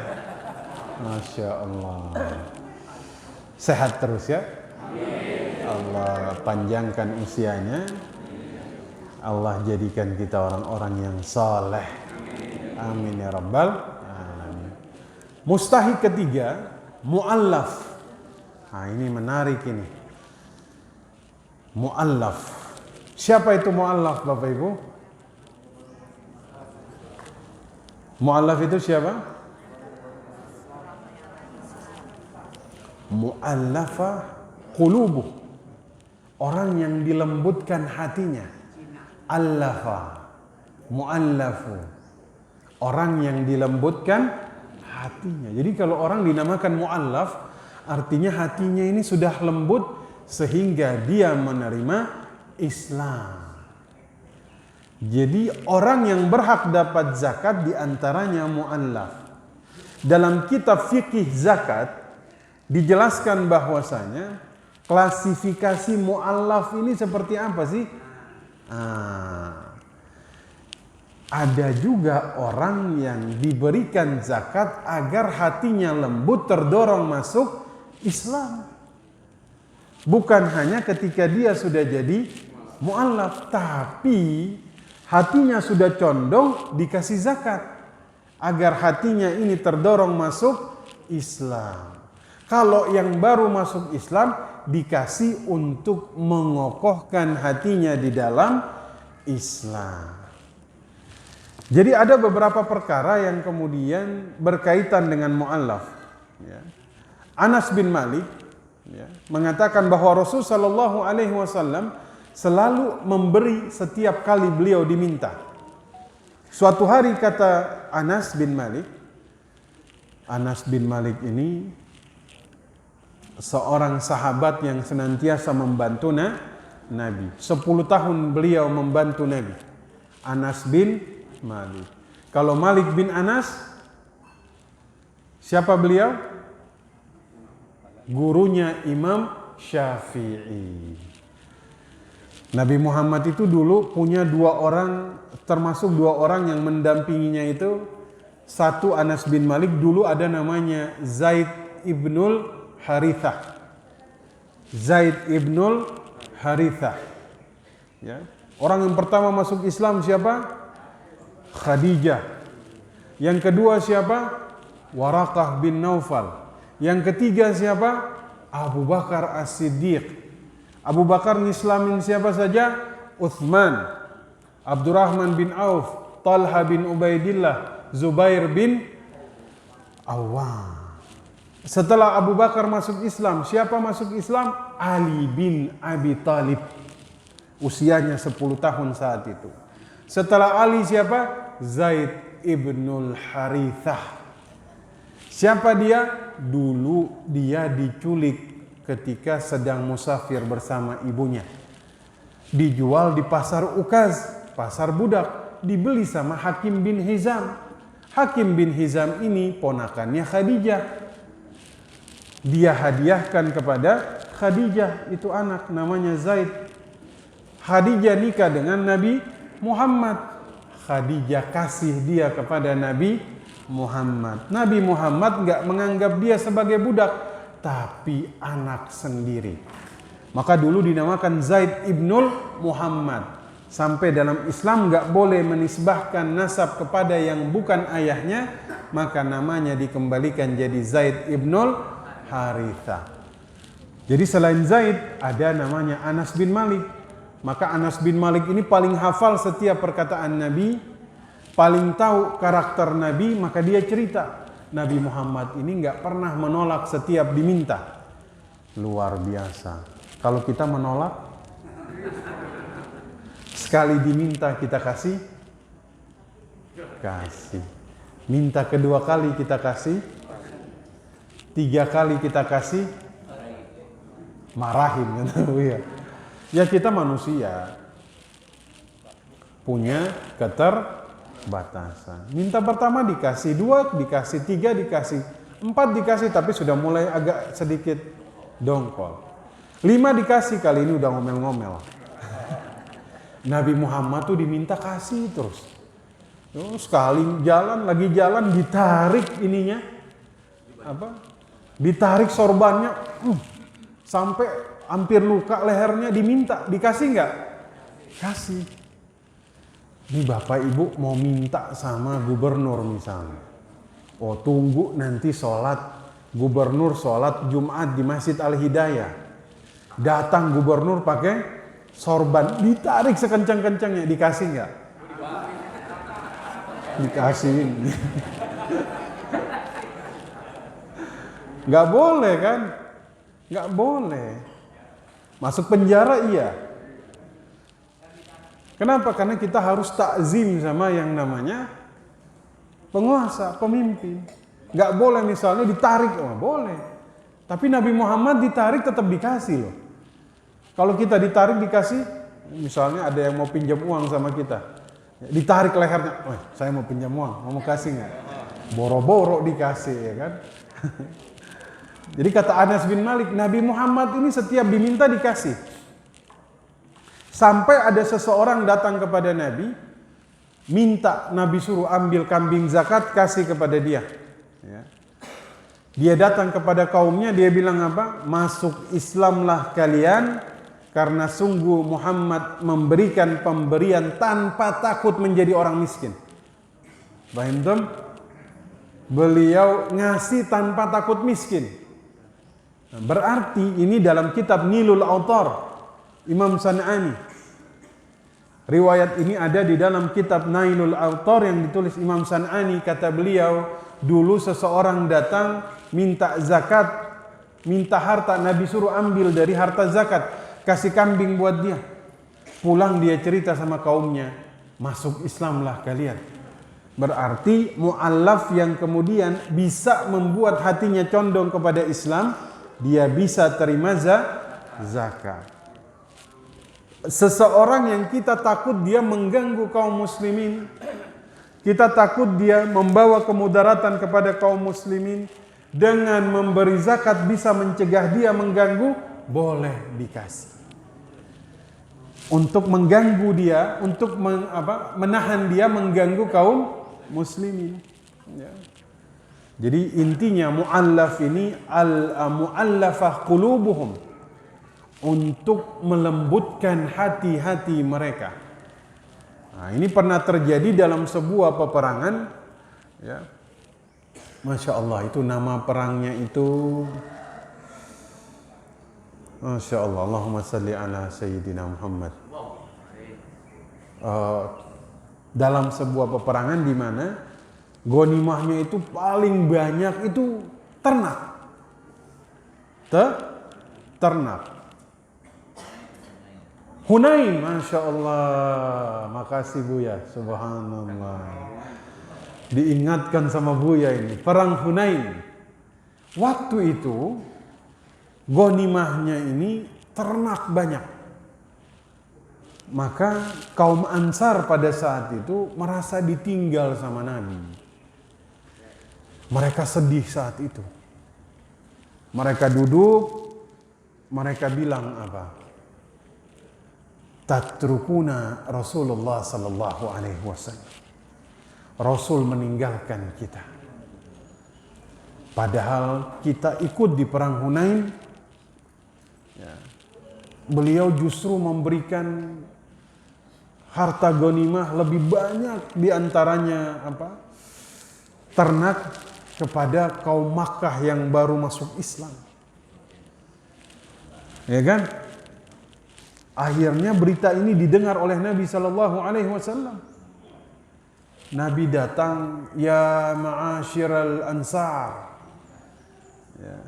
Masya Allah. Sehat terus ya. Allah panjangkan usianya. Allah jadikan kita orang-orang yang saleh. Amin ya rabbal alamin. Mustahik ketiga, mu'allaf. Nah, ini menarik ini. Mu'allaf. Siapa itu mu'allaf, Bapak Ibu? Mu'allaf itu siapa? Mu'allafa qulubuh. Orang yang dilembutkan hatinya. Allafa. Mu'allafu. Orang yang dilembutkan hatinya. Jadi kalau orang dinamakan mu'allaf, artinya hatinya ini sudah lembut sehingga dia menerima Islam. Jadi orang yang berhak dapat zakat diantaranya mu'allaf. Dalam kitab fikih zakat dijelaskan bahwasanya klasifikasi mu'allaf ini seperti apa sih? Ada juga orang yang diberikan zakat agar hatinya lembut terdorong masuk Islam. Bukan hanya ketika dia sudah jadi mu'allaf, tapi hatinya sudah condong dikasih zakat agar hatinya ini terdorong masuk Islam. Kalau yang baru masuk Islam dikasih untuk mengokohkan hatinya di dalam Islam. Jadi ada beberapa perkara yang kemudian berkaitan dengan mu'allaf. Ya. Anas bin Malik ya, mengatakan bahwa Rasul Shallallahu Alaihi Wasallam selalu memberi setiap kali beliau diminta. Suatu hari kata Anas bin Malik ini seorang sahabat yang senantiasa membantu Nabi. 10 tahun beliau membantu Nabi. Anas bin Malik. Kalau Malik bin Anas, siapa beliau? Gurunya Imam Syafi'i. Nabi Muhammad itu dulu punya 2 orang, termasuk 2 orang yang mendampinginya itu. Satu Anas bin Malik, dulu ada namanya Zaid ibnul Harithah. Zaid ibnul Harithah. Ya. Orang yang pertama masuk Islam siapa? Khadijah. Yang kedua siapa? Waraqah bin Naufal. Yang ketiga siapa? Abu Bakar As-Siddiq. Abu Bakar ngislamin siapa saja? Uthman, Abdurrahman bin Auf, Talha bin Ubaidillah, Zubair bin Awam. Setelah Abu Bakar masuk Islam, siapa masuk Islam? Ali bin Abi Thalib. Usianya 10 tahun saat itu. Setelah Ali siapa? Zaid ibnul Harithah. Siapa dia? Dulu dia diculik ketika sedang musafir bersama ibunya. Dijual di pasar Ukaz, pasar budak. Dibeli sama Hakim bin Hizam. Hakim bin Hizam ini ponakannya Khadijah. Dia hadiahkan kepada Khadijah, itu anak namanya Zaid. Khadijah nikah dengan Nabi Muhammad. Khadijah kasih dia kepada Nabi Muhammad. Nabi Muhammad enggak menganggap dia sebagai budak, tapi anak sendiri. Maka dulu dinamakan Zaid ibnul Muhammad. Sampai dalam Islam enggak boleh menisbahkan nasab kepada yang bukan ayahnya, maka namanya dikembalikan jadi Zaid ibnul Harithah. Jadi selain Zaid ada namanya Anas bin Malik. Maka Anas bin Malik ini paling hafal setiap perkataan Nabi, paling tahu karakter Nabi, maka dia cerita. Nabi Muhammad ini nggak pernah menolak setiap diminta. Luar biasa. Kalau kita menolak, sekali diminta kita kasih. Minta kedua kali kita kasih. 3 kali kita kasih. Marahin. Ya kita manusia. Punya keterbatasan. Minta pertama dikasih, 2 dikasih, 3 dikasih, 4 dikasih, tapi sudah mulai agak sedikit dongkol. 5 dikasih, kali ini udah ngomel-ngomel. Nabi Muhammad tuh diminta kasih terus. Sekali jalan, lagi jalan ditarik ininya, ditarik sorbannya, sampai hampir luka lehernya, diminta, dikasih nggak? Kasih. Ini bapak ibu mau minta sama gubernur misalnya. Oh tunggu nanti sholat gubernur sholat Jumat di Masjid Al-Hidayah. Datang gubernur pakai sorban, ditarik sekencang-kencangnya, dikasih nggak? Dikasih. Nggak boleh kan? Nggak boleh. Masuk penjara iya. Kenapa? Karena kita harus takzim sama yang namanya penguasa, pemimpin. Nggak boleh misalnya ditarik, boleh. Tapi Nabi Muhammad ditarik tetap dikasih loh. Kalau kita ditarik dikasih, misalnya ada yang mau pinjam uang sama kita, ditarik lehernya, saya mau pinjam uang, mau kasih nggak? Boro-boro dikasih ya kan? Jadi kata Anas bin Malik, Nabi Muhammad ini setiap diminta dikasih. Sampai ada seseorang datang kepada Nabi, minta Nabi suruh ambil kambing zakat, kasih kepada dia. Ya. Dia datang kepada kaumnya, dia bilang apa? Masuk Islamlah kalian, karena sungguh Muhammad memberikan pemberian tanpa takut menjadi orang miskin. Paham tuh? Beliau ngasih tanpa takut miskin. Berarti ini dalam kitab Nilul Autar Imam San'ani. Riwayat ini ada di dalam kitab Nailul Autar yang ditulis Imam San'ani. Kata beliau, dulu seseorang datang minta zakat, minta harta, Nabi suruh ambil dari harta zakat, kasih kambing buat dia. Pulang dia cerita sama kaumnya, masuk Islamlah kalian. Berarti mu'allaf yang kemudian bisa membuat hatinya condong kepada Islam, dia bisa terima zakat. Seseorang yang kita takut dia mengganggu kaum muslimin, kita takut dia membawa kemudaratan kepada kaum muslimin, dengan memberi zakat bisa mencegah dia mengganggu, boleh dikasih. Untuk mengganggu dia, untuk menahan dia mengganggu kaum muslimin. Ya. Jadi intinya mu'allaf ini al-mu'allafah qulubuhum, untuk melembutkan hati-hati mereka. Nah, ini pernah terjadi dalam sebuah peperangan. Ya. Masya Allah, itu nama perangnya itu. Masya Allah, Allahumma salli ala Sayyidina Muhammad. Dalam sebuah peperangan di mana ghanimahnya itu paling banyak itu ternak. Ternak. Hunain, Masya Allah. Makasih Buya, subhanallah. Diingatkan sama Buya ini, perang Hunain. Waktu itu ghanimahnya ini ternak banyak. Maka kaum Ansar pada saat itu merasa ditinggal sama Nabi. Mereka sedih saat itu. Mereka duduk, mereka bilang apa? Tatrukuna Rasulullah sallallahu alaihi wasallam. Rasul meninggalkan kita. Padahal kita ikut di perang Hunain. Ya. Beliau justru memberikan harta ghanimah lebih banyak, diantaranya ternak kepada kaum Makkah yang baru masuk Islam. Ya kan? Akhirnya berita ini didengar oleh Nabi Sallallahu Alaihi Wasallam. Nabi datang, ya ma'asyiral ansar. Ya.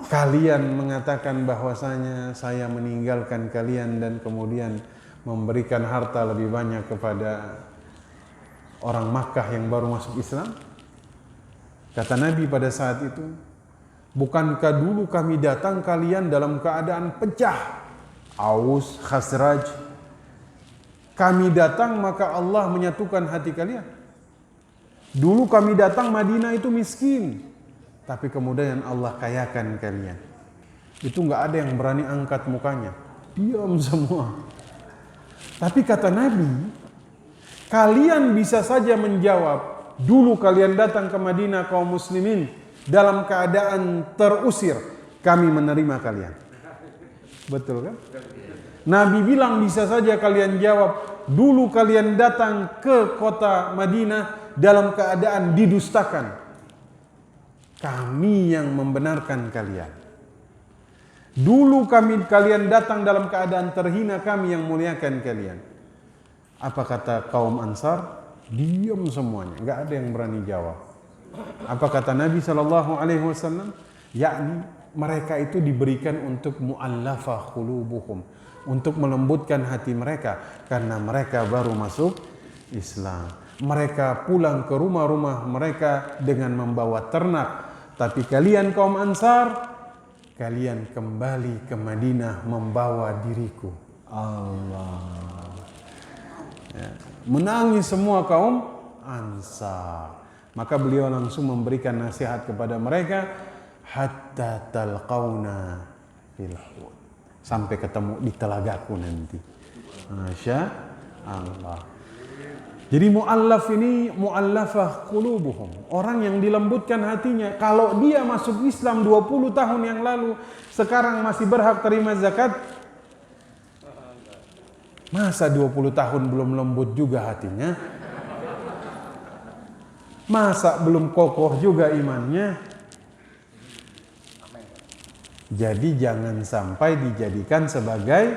Kalian mengatakan bahwasanya saya meninggalkan kalian dan kemudian memberikan harta lebih banyak kepada orang Makkah yang baru masuk Islam. Kata Nabi pada saat itu, bukankah dulu kami datang kalian dalam keadaan pecah, Aus, Khazraj. Kami datang maka Allah menyatukan hati kalian. Dulu kami datang Madinah itu miskin, tapi kemudian Allah kayakan kalian. Itu nggak ada yang berani angkat mukanya, diam semua. Tapi kata Nabi, kalian bisa saja menjawab, dulu kalian datang ke Madinah kaum muslimin dalam keadaan terusir, kami menerima kalian. Betul kan? Nabi bilang bisa saja kalian jawab, dulu kalian datang ke kota Madinah dalam keadaan didustakan, kami yang membenarkan kalian. Dulu kalian datang dalam keadaan terhina, kami yang muliakan kalian. Apa kata kaum Ansar? Diam semuanya, nggak ada yang berani jawab. Apa kata Nabi SAW? Yakni mereka itu diberikan untuk mu'allafah qulubuhum, untuk melembutkan hati mereka karena mereka baru masuk Islam. Mereka pulang ke rumah-rumah mereka dengan membawa ternak. Tapi kalian kaum Ansar, kalian kembali ke Madinah membawa diriku. Allah. Ya. Menangis semua kaum Ansar. Maka beliau langsung memberikan nasihat kepada mereka, hatta talqauna fil hud, sampai ketemu di telagaku nanti. Masya Allah. Jadi mu'allaf ini mu'allafah qulubuhum, orang yang dilembutkan hatinya. Kalau dia masuk Islam 20 tahun yang lalu, sekarang masih berhak terima zakat, masa 20 tahun belum lembut juga hatinya? Masa belum kokoh juga imannya? Jadi jangan sampai dijadikan sebagai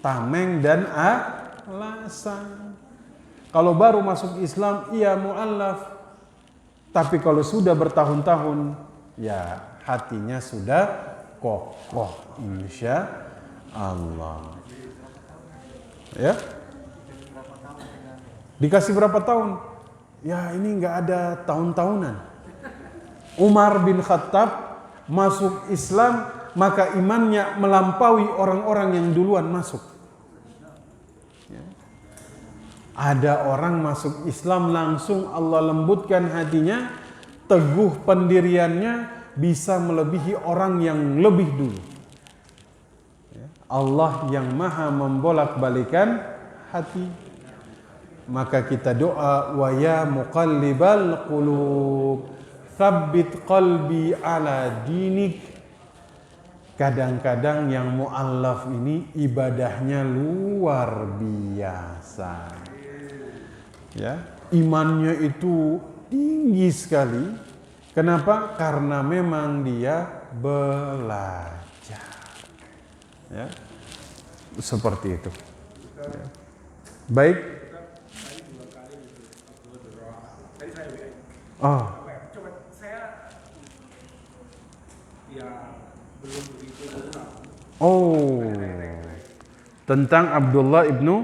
tameng dan alasan. Kalau baru masuk Islam, iya mu'allaf. Tapi kalau sudah bertahun-tahun, ya hatinya sudah kokoh, insya Allah. Ya? Dikasih berapa tahun? Ya ini nggak ada tahun-tahunan. Umar bin Khattab masuk Islam, maka imannya melampaui orang-orang yang duluan masuk. Ya. Ada orang masuk Islam langsung Allah lembutkan hatinya, teguh pendiriannya, bisa melebihi orang yang lebih dulu. Ya. Allah yang maha membolak-balikan hati. Maka kita doa, wa ya muqallibal qulub tsabbit qalbi ala dinik. Kadang-kadang yang mu'allaf ini ibadahnya luar biasa. Ya, imannya itu tinggi sekali. Kenapa? Karena memang dia belajar. Ya. Seperti itu. Ya. Baik. Oh. Coba saya ya belum begitu tahu. Oh. Tentang Abdullah ibnu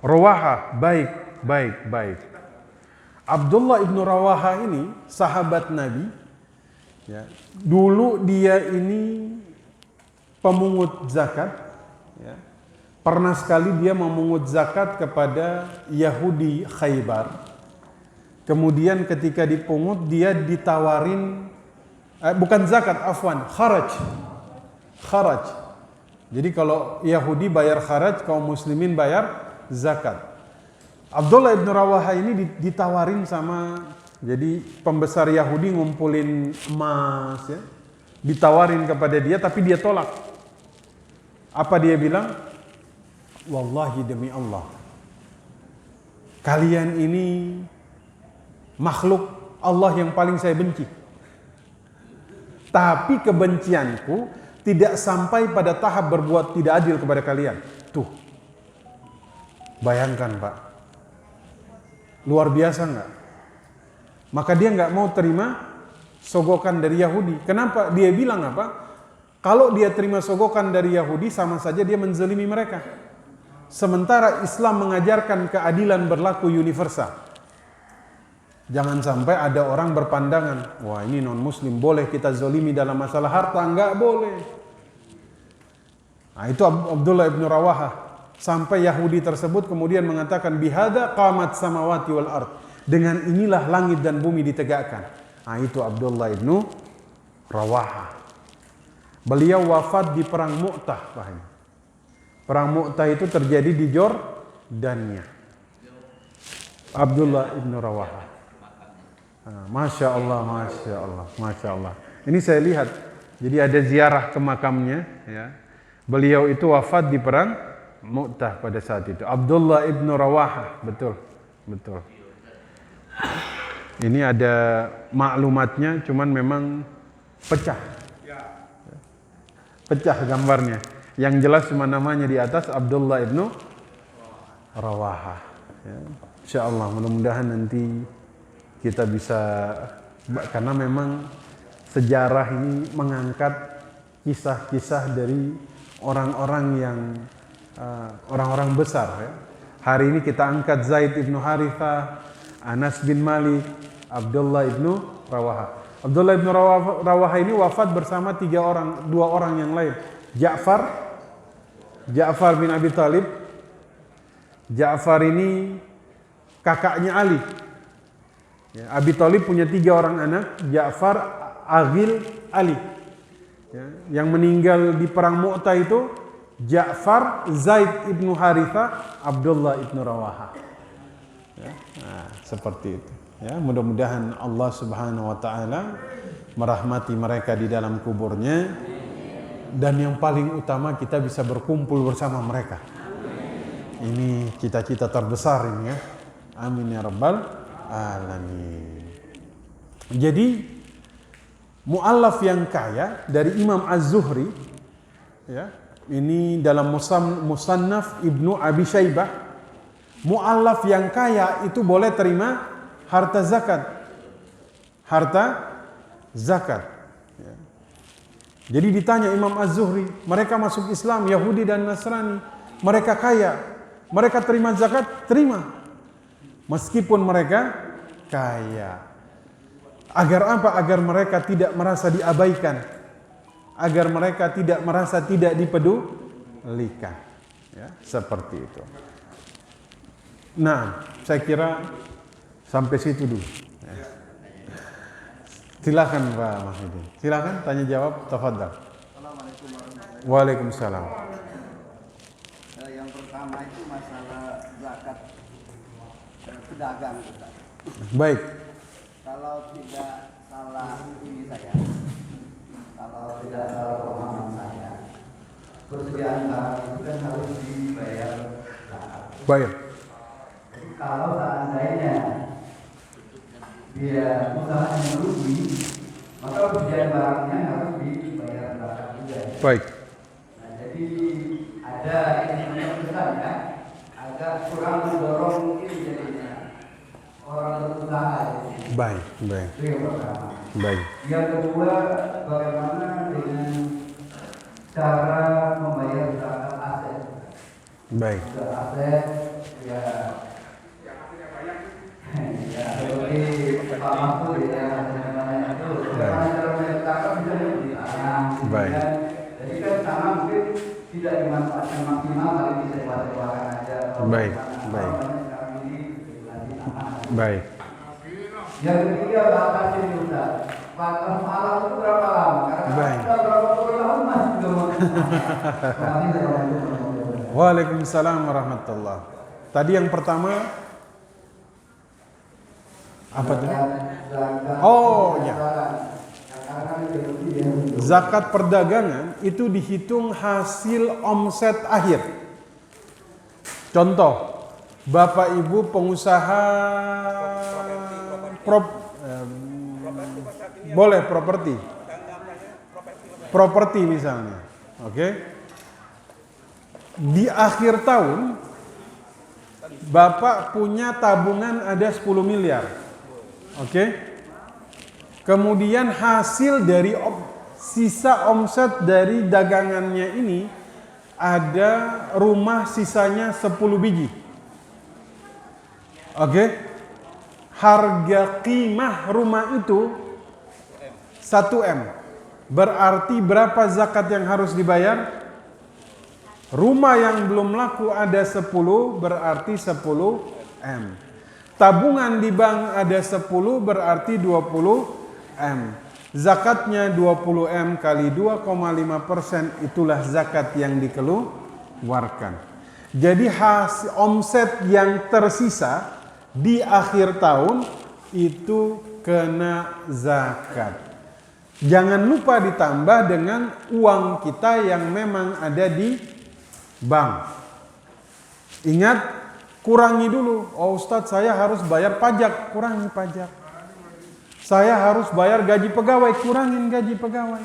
Rawaha. Baik. Abdullah ibnu Rawaha ini sahabat Nabi. Ya. Dulu dia ini pemungut zakat. Ya. Pernah sekali dia memungut zakat kepada Yahudi Khaybar. Kemudian ketika dipungut dia ditawarin, bukan zakat, afwan, kharaj. Jadi kalau Yahudi bayar kharaj, kaum muslimin bayar zakat. Abdullah ibn Rawaha ini ditawarin sama, jadi pembesar Yahudi ngumpulin emas, ya, ditawarin kepada dia, tapi dia tolak. Apa dia bilang? Wallahi demi Allah, kalian ini makhluk Allah yang paling saya benci. Tapi kebencianku tidak sampai pada tahap berbuat tidak adil kepada kalian. Tuh. Bayangkan Pak, Luar biasa nggak? Maka dia nggak mau terima sogokan dari Yahudi. Kenapa? Dia bilang apa? Kalau dia terima sogokan dari Yahudi, sama saja dia menzalimi mereka. Sementara Islam mengajarkan keadilan berlaku universal. Jangan sampai ada orang berpandangan, wah ini non muslim boleh kita zalimi dalam masalah harta, enggak boleh. Nah, itu Abdullah ibn Rawaha. Sampai Yahudi tersebut kemudian mengatakan bihada qamat samawati wal ard. Dengan inilah langit dan bumi ditegakkan. Nah, itu Abdullah ibn Rawaha. Beliau wafat di perang Mu'tah. Perang Mu'tah itu terjadi di Jordania. Abdullah ibn Rawaha. Masya Allah, Masya Allah, Masya Allah. Ini saya lihat, jadi ada ziarah ke makamnya. Ya. Beliau itu wafat di perang Mu'tah pada saat itu. Abdullah ibn Rawaha, betul, betul. Ini ada maklumatnya, cuman memang pecah, pecah gambarnya. Yang jelas cuma namanya di atas Abdullah ibn Rawaha. Ya. Insya Allah, mudah-mudahan nanti kita bisa, karena memang sejarah ini mengangkat kisah-kisah dari orang-orang yang orang-orang besar. Ya. Hari ini kita angkat Zaid ibn Harithah, Anas bin Malik, Abdullah ibn Rawaha. Abdullah ibn Rawaha ini wafat bersama dua orang yang lain. Ja'far bin Abi Thalib. Ja'far ini kakaknya Ali. Ya, Abi Thalib punya 3 orang anak, Ja'far, Aqil, Ali. Ya, yang meninggal di perang Mu'tah itu Ja'far, Zaid ibnu Harithah, Abdullah ibnu Rawaha. Ya, nah, seperti itu. Ya, mudah-mudahan Allah Subhanahu wa taala merahmati mereka di dalam kuburnya, dan yang paling utama kita bisa berkumpul bersama mereka. Ini cita-cita terbesar ini ya. Amin ya rabbal alamin. Jadi mu'allaf yang kaya dari Imam Az-Zuhri, ya, ini dalam Musannaf Ibnu Abi Syaibah, mu'allaf yang kaya itu boleh terima harta zakat. Harta zakat. Ya. Jadi ditanya Imam Az-Zuhri, mereka masuk Islam, Yahudi dan Nasrani, mereka kaya, mereka terima zakat? Terima. Meskipun mereka kaya. Agar apa? Agar mereka tidak merasa diabaikan. Agar mereka tidak merasa tidak dipedulikan. Ya, seperti itu. Nah, saya kira sampai situ dulu. Ya. Silakan Pak Mahmudin. Silakan tanya jawab, tafadhal. Assalamualaikum warahmatullahi wabarakatuh. Waalaikumsalam. Yang pertama itu masalah zakat pedagang, Ustaz. Baik. Kalau tidak salah ini saya, kalau tidak salah pemahaman saya, persediaan barang itu kan harus dibayar zakat. Baik. Jadi kalau seandainya dia usahanya merugi, maka persediaan barangnya harus dibayar zakat juga. Baik. Nah, jadi ada yang besar ya, agak kurang mendorong ini jadinya orang berusaha. Baik, baik. Itu yang pertama. Baik. Yang kedua, bagaimana dengan cara membayar zakat aset? Baik. Zakat aset, ya seperti Pak Mahfud ya, namanya itu. Bagaimana cara membayar zakat bisa di tanah. Baik. Jadi kan tanah mungkin tidak dimanfaatkan maksimal, tapi disewa-sewakan aja. Baik, baik. Baik. Yang ketiga batas ini Ustaz. Batas malam itu berapa lama? Karena Baik. sudah berapa puluh tahun masih belum. Waalaikumsalam warahmatullah. Tadi yang pertama apa tadi? Oh ya. Zakat perdagangan itu dihitung hasil omset akhir. Contoh, Bapak Ibu pengusaha boleh properti misalnya, oke? Di akhir tahun Bapak punya tabungan ada 10 miliar. Oke? Kemudian hasil dari sisa omset dari dagangannya ini ada rumah sisanya 10 biji. Oke? Harga qimah rumah itu 1 M. Berarti berapa zakat yang harus dibayar? Rumah yang belum laku ada 10, berarti 10 M. Tabungan di bank ada 10, berarti 20 M. Zakatnya 20 M kali 2,5%, itulah zakat yang dikeluarkan. Jadi hasil omset yang tersisa di akhir tahun itu kena zakat. Jangan lupa ditambah dengan uang kita yang memang ada di bank. Ingat, kurangi dulu. Oh Ustadz, saya harus bayar pajak, kurangi pajak. Saya harus bayar gaji pegawai, kurangin gaji pegawai.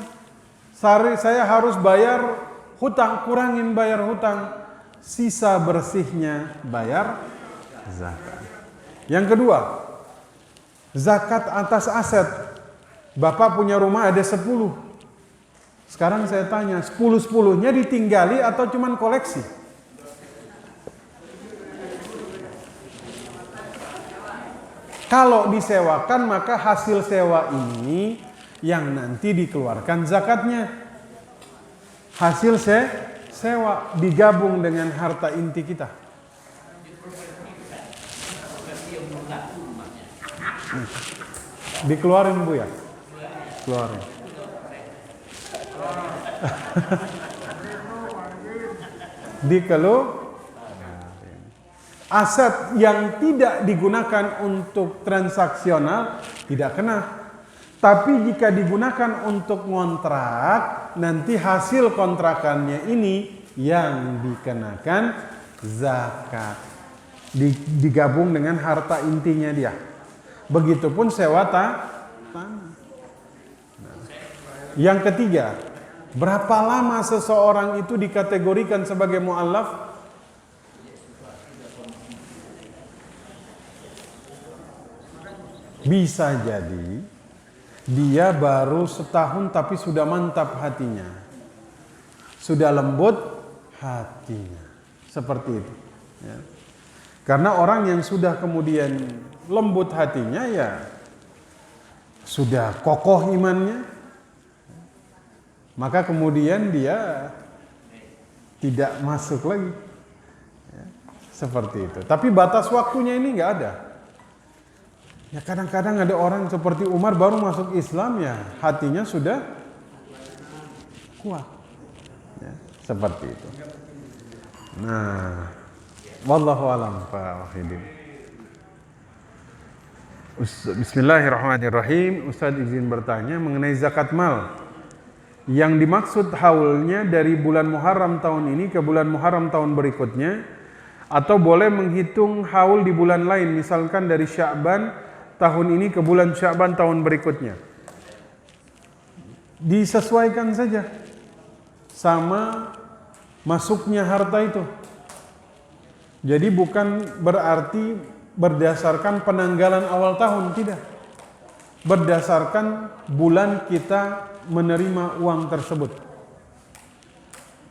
Saya harus bayar hutang, kurangin bayar hutang. Sisa bersihnya bayar zakat. Yang kedua, zakat atas aset. Bapak punya rumah ada 10. Sekarang saya tanya, 10-10-nya ditinggali atau cuman koleksi? Kalau disewakan, maka hasil sewa ini yang nanti dikeluarkan zakatnya. Hasil sewa digabung dengan harta inti kita. Dikeluarin Bu ya? Keluarin. Aset yang tidak digunakan untuk transaksional tidak kena. Tapi jika digunakan untuk ngontrak, nanti hasil kontrakannya ini yang dikenakan zakat. Digabung dengan harta intinya dia. Begitupun sewa tanah. Yang ketiga, berapa lama seseorang itu dikategorikan sebagai mu'allaf? Bisa jadi dia baru setahun tapi sudah mantap hatinya, sudah lembut hatinya, seperti itu ya. Karena orang yang sudah kemudian lembut hatinya ya sudah kokoh imannya, maka kemudian dia tidak masuk lagi ya, seperti itu. Tapi batas waktunya ini nggak ada. Ya kadang-kadang ada orang seperti Umar baru masuk Islam ya hatinya sudah kuat. Ya, seperti itu. Nah, wallahu a'lam Pak Wahidin. Bismillahirrahmanirrahim. Ustaz izin bertanya mengenai zakat mal. Yang dimaksud haulnya dari bulan Muharram tahun ini ke bulan Muharram tahun berikutnya, atau boleh menghitung haul di bulan lain, misalkan dari Sya'ban tahun ini ke bulan Sya'ban tahun berikutnya. Disesuaikan saja sama masuknya harta itu. Jadi bukan berarti berdasarkan penanggalan awal tahun, tidak. Berdasarkan bulan kita menerima uang tersebut.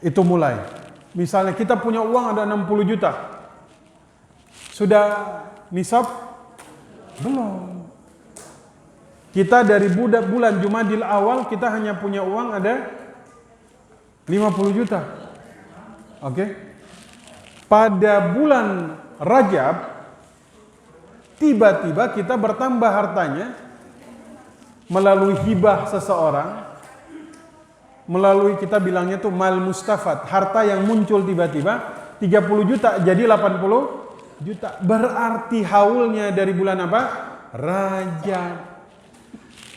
Itu mulai. Misalnya kita punya uang ada 60 juta. Sudah nisab? Belum. Kita dari bulan Jumadil awal kita hanya punya uang ada 50 juta. Oke? Pada bulan Rajab tiba-tiba kita bertambah hartanya melalui hibah seseorang, melalui kita bilangnya tuh mal mustafad, harta yang muncul tiba-tiba 30 juta jadi 80 juta. Berarti haulnya dari bulan apa? Rajab.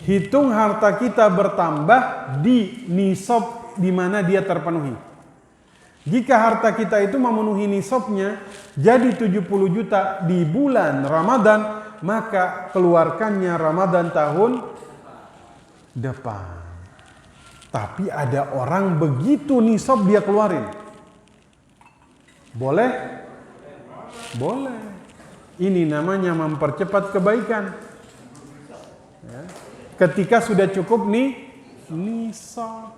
Hitung harta kita bertambah di nisab di mana dia terpenuhi. Jika harta kita itu memenuhi nisabnya jadi 70 juta di bulan Ramadan, maka keluarkannya Ramadan tahun depan. Tapi ada orang begitu nisab dia keluarin. Boleh? Boleh. Ini namanya mempercepat kebaikan. Ya. Ketika sudah cukup nisab,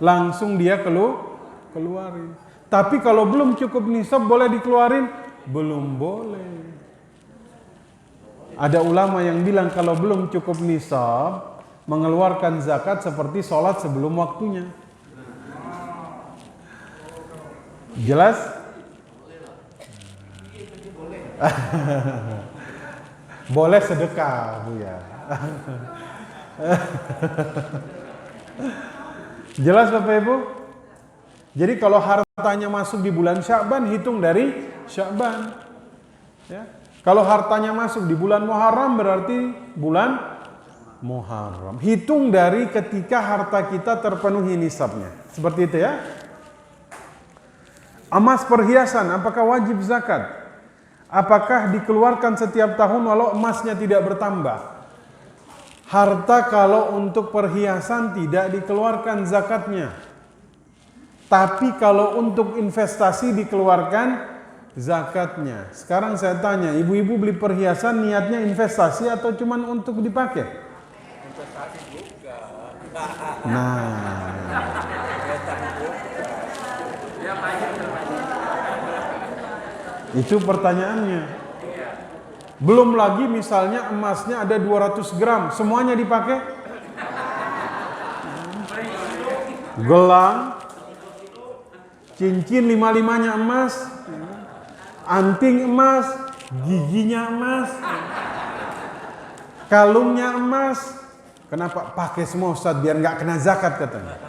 langsung dia keluarin. Tapi kalau belum cukup nisab boleh dikeluarin? Belum boleh. Ada ulama yang bilang kalau belum cukup nisab, mengeluarkan zakat seperti sholat sebelum waktunya. Jelas? Boleh sedekah, Bu ya. Jelas Bapak Ibu? Jadi kalau hartanya masuk di bulan Sya'ban, hitung dari Sya'ban. Ya. Kalau hartanya masuk di bulan Muharram, berarti bulan Muharram. Hitung dari ketika harta kita terpenuhi nisabnya. Seperti itu ya. Emas perhiasan, apakah wajib zakat? Apakah dikeluarkan setiap tahun walau emasnya tidak bertambah? Harta kalau untuk perhiasan tidak dikeluarkan zakatnya. Tapi kalau untuk investasi dikeluarkan zakatnya. Sekarang saya tanya, ibu-ibu beli perhiasan niatnya investasi atau cuman untuk dipakai? Investasi juga. Nah, itu pertanyaannya. Belum lagi misalnya emasnya ada 200 gram, semuanya dipakai? Gelang, cincin 5-5-nya emas, anting emas, giginya emas, kalungnya emas. Kenapa pakai semua Ustaz? Biar nggak kena zakat katanya.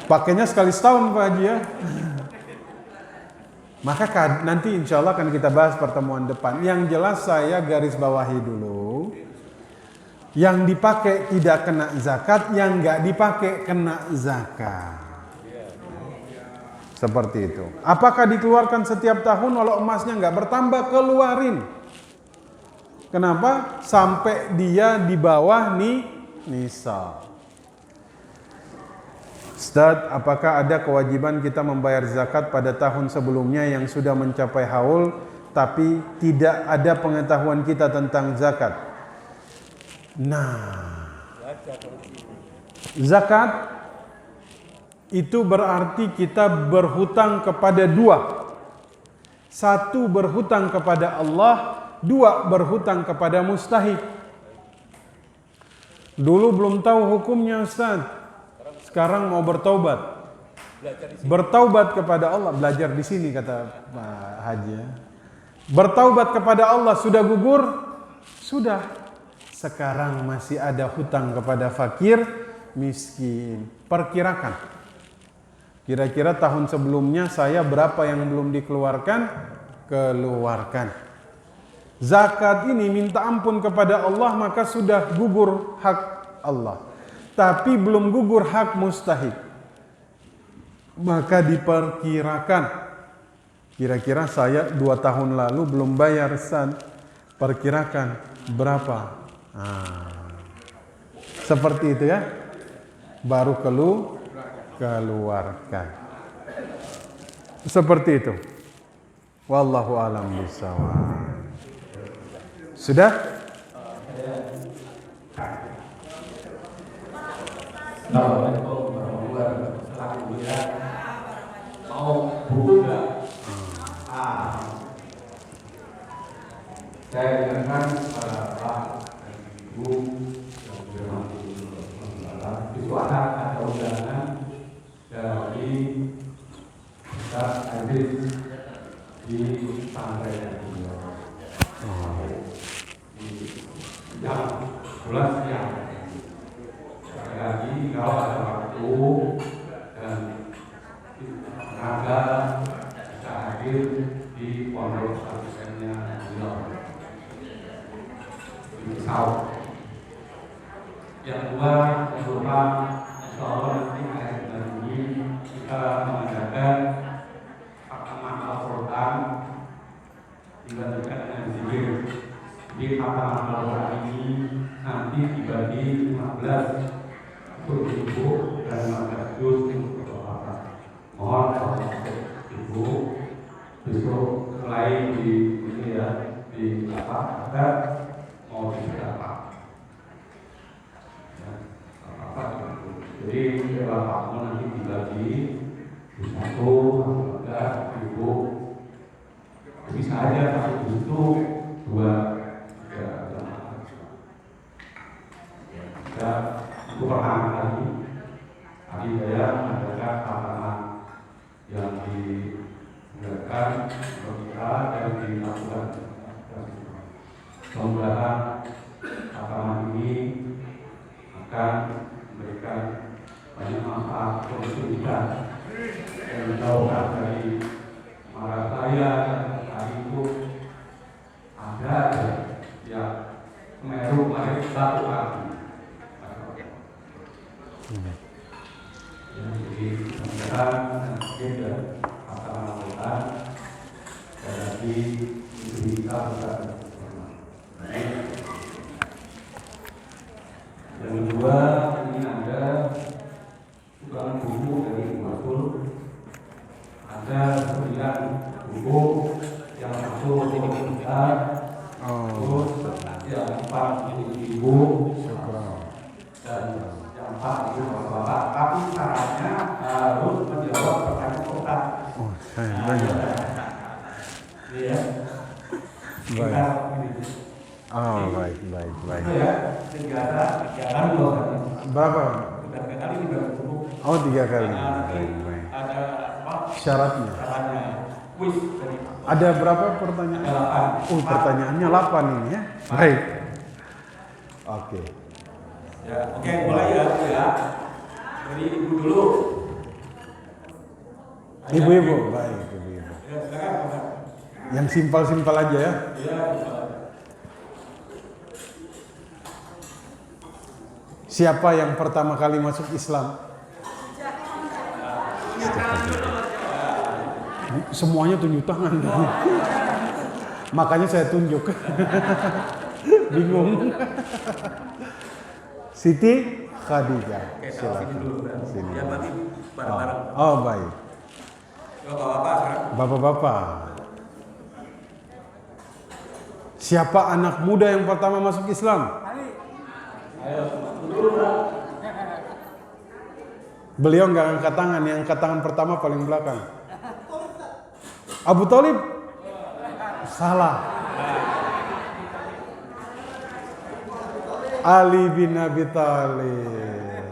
Pakainya sekali setahun Pak Haji ya. Maka nanti insya Allah akan kita bahas pertemuan depan. Yang jelas saya garis bawahi dulu. Yang dipakai tidak kena zakat, yang nggak dipakai kena zakat. Seperti itu. Apakah dikeluarkan setiap tahun walau emasnya nggak bertambah? Keluarin. Kenapa? Sampai dia di bawah nisab. Ustaz, apakah ada kewajiban kita membayar zakat pada tahun sebelumnya yang sudah mencapai haul tapi tidak ada pengetahuan kita tentang zakat? Nah, zakat itu berarti kita berhutang kepada dua. Satu, berhutang kepada Allah. Dua, berhutang kepada mustahik. Dulu belum tahu hukumnya Ustaz. Sekarang mau bertaubat. Bertaubat kepada Allah, belajar di sini kata Pak Haji ya. Bertaubat kepada Allah sudah gugur? Sudah. Sekarang masih ada hutang kepada fakir, miskin. Perkirakan. Kira-kira tahun sebelumnya saya berapa yang belum dikeluarkan? Keluarkan. Zakat ini minta ampun kepada Allah maka sudah gugur hak Allah. Tapi belum gugur hak mustahik. Maka diperkirakan. Kira-kira saya 2 tahun lalu belum bayar Ustaz. Perkirakan berapa? Seperti itu ya. Baru keluarkan. Seperti itu. Wallahu a'lam bishawab. Sudah? Assalamualaikum warahmatullahi wabarakatuh. Mau buku enggak? Saya dengarkan Pak dan Ibu yang bermati itu ada undangan dari Ustaz Aziz di pesantren beliau di jam 11 siang. Lagi kalau ada waktu dan tenaga bisa hadir di pondok pesantrennya beliau di Pisau. Yang kedua, insya Allah nanti akhir bulan ini kita mengadakan khataman Al-Quran dilanjutkan dengan zikir. Di khataman Al-Quran ini nanti dibagi 15 untuk ibu dan 15 juz untuk bapak. mohon ibu besok mulai di ini ya di apa ada mau diberapa ya apa jadi bapakmu nanti dibagi di satu ada ibu bisa aja satu itu dua tiga ya itu pertama kali tadi saya mengadakan tantangan yang diadakan kita dan dilakukan. Mudah-mudahan tantangan ini akan memberikan banyak manfaat untuk kita dan menjauhkan dari marah saya dan itu ada yang Semeru kemarin lakukan. Jadi mudah-mudahan kita akan melakukan dari kita yang kedua ini ada sumbangan buku dari Masul, ada 9 buku yang masuk ke kita, terus yang 4 ibu dan yang 4 itu bapak-bapak, tapi caranya harus menjawab pertanyaan kotak. Oh, banyak. Iya. Baik. Oh, baik. Itu ya, kegiatan 2 kali. Berapa? 3 kali 3 buku. Oh, 3 kali. Baik. Baik. Ada apa? Syaratnya. Caranya kuis dari Ada berapa pertanyaan? ada 8. Oh, pertanyaannya 8 ini ya. Baik. Oke. Ya, oke, mulai ya, Bu ya. Dari ibu dulu. Ibu-ibu, baik ibu-ibu. Ya, silakan, Pak. Yang simpel-simpel aja ya. Ya, Siapa yang pertama kali masuk Islam? Semuanya tunjuk tangan. Makanya saya tunjuk. Bingung. Siti Khadijah. Oke, taruh sini dulu kan. Sini. Ya berarti bareng-bareng. Oh, baik. Bapak-bapak sekarang. Bapak-bapak. Siapa anak muda yang pertama masuk Islam? Beliau nggak angkat tangan, yang angkat tangan pertama paling belakang. Abu Thalib? Salah. Ali bin Abi Thalib.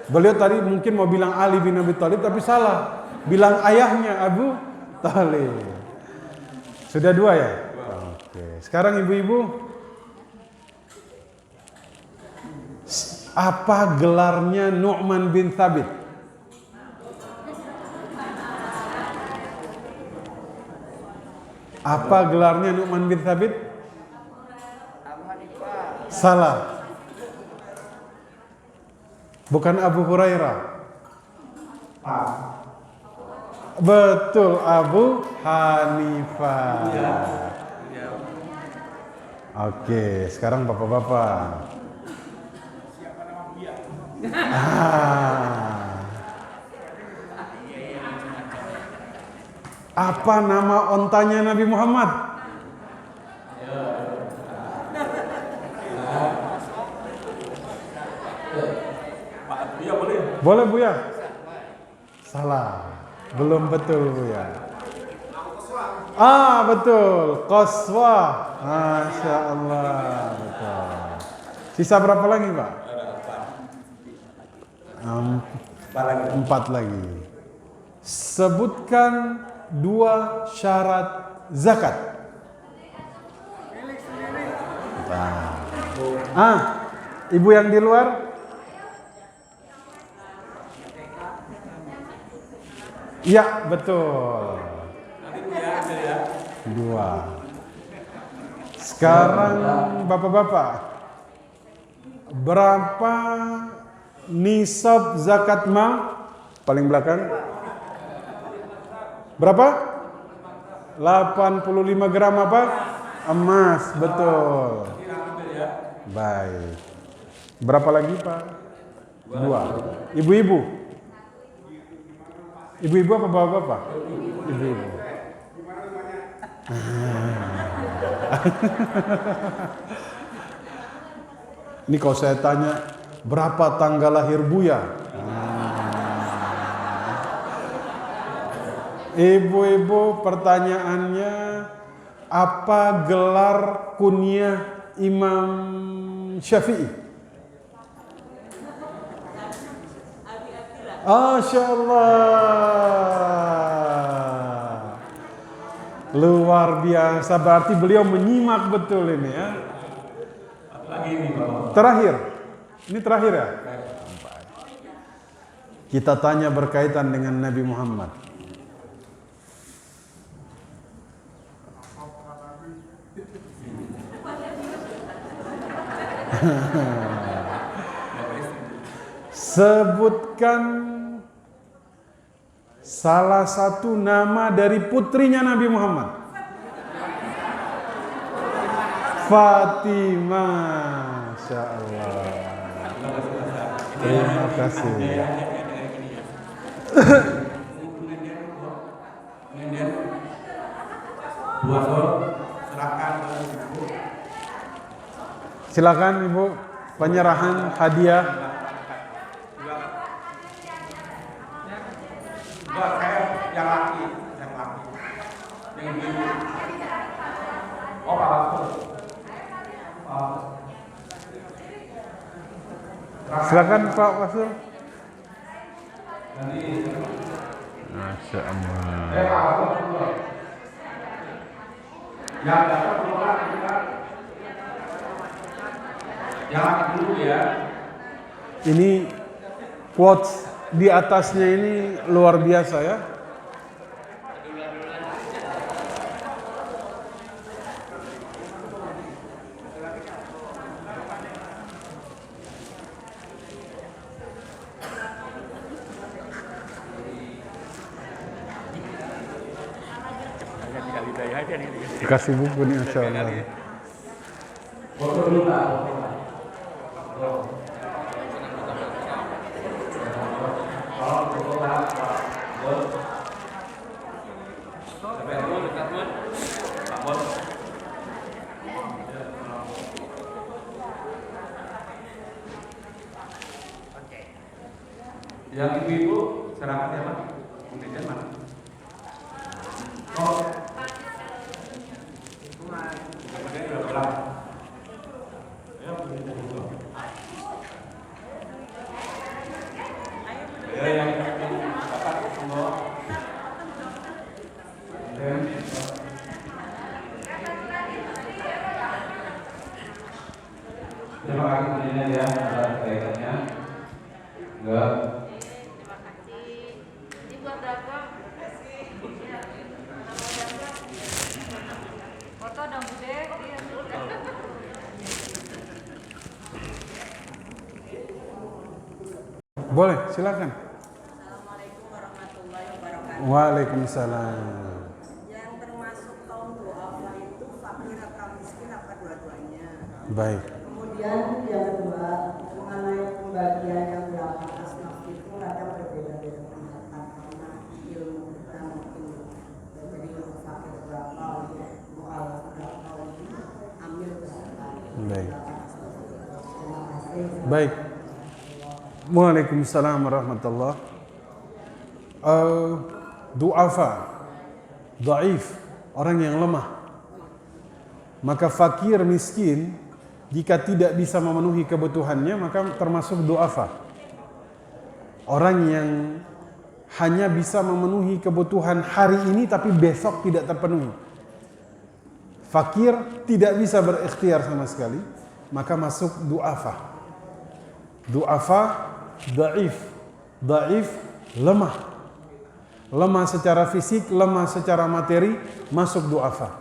Beliau tadi mungkin mau bilang Ali bin Abi Thalib tapi salah. Bilang ayahnya Abu Thalib. Sudah 2 ya? Oke. Sekarang ibu-ibu, apa gelarnya Nu'man bin Thabit? Apa gelarnya Nu'man bin Thabit? Salah. Bukan Abu Hurairah. Betul, Abu Hanifah. Oke, sekarang bapak-bapak. Apa nama ontanya Nabi Muhammad? Pak Buya boleh? Boleh Buya? Salah. Belum betul Buya. Betul. Qaswa. Masya Allah. Betul. Sisa berapa lagi Pak? 4 lagi. Sebutkan 2 syarat zakat. Ibu yang di luar? Ya, betul. 2. Sekarang bapak-bapak, berapa nisab zakat mal? Paling belakang. Berapa? 85 gram apa? Emas, betul. Baik. Berapa lagi Pak? 2. Ibu-ibu? Ibu-ibu apa bapak-bapak? Ibu-ibu. Ini kalau saya tanya, berapa tanggal lahir Buya? Ibu-ibu, pertanyaannya, apa gelar kunyah Imam Syafi'i? Masya Allah, luar biasa. Berarti beliau menyimak betul ini ya. Lagi ini Bapak. Terakhir, ini terakhir ya. Kita tanya berkaitan dengan Nabi Muhammad. Sebutkan salah satu nama dari putrinya Nabi Muhammad. Fatimah. Masya Allah. Terima kasih. Silakan Ibu, penyerahan hadiah. Enggak, saya yang laki. Yang ibu. Oh, Pak Basul. Silakan Pak Wasul. Nanti. Masya Allah. Pak Basul. Yang dapat penolak kita. Yang laki dulu ya. Ini quotes di atasnya ini luar biasa ya. Dikasih buku nih, Masya Allah. Foto dulu Pak. Yang ibu-ibu serahkan siapa? Mungkin mana? Oh. Kemudian udah pulang. Ya, yang dapat semua. Terima kasih semuanya ya atas kaitannya. Enggak. Foto dong Bude. Boleh, silakan. Assalamualaikum warahmatullahi wabarakatuh. Waalaikumsalam. Yang termasuk kaum duafa itu fakir atau miskin apa dua-duanya? Baik. Kemudian yang kedua mengenai pembagian yang berapa asnaf itu ada berbeda-beda pendapat karena ilmu kita mungkin jadi untuk fakir berapa, untuk mu'alaf berapa, untuk amil berapa. Baik. Terima kasih. Baik. Waalaikumsalam warahmatullahi. Du'afa, dhaif, orang yang lemah. Maka fakir miskin jika tidak bisa memenuhi kebutuhannya maka termasuk du'afa. Orang yang hanya bisa memenuhi kebutuhan hari ini tapi besok tidak terpenuhi. Fakir tidak bisa berikhtiar sama sekali, maka masuk du'afa. Du'afa, dhaif, lemah. Lemah secara fisik, lemah secara materi, masuk du'afa.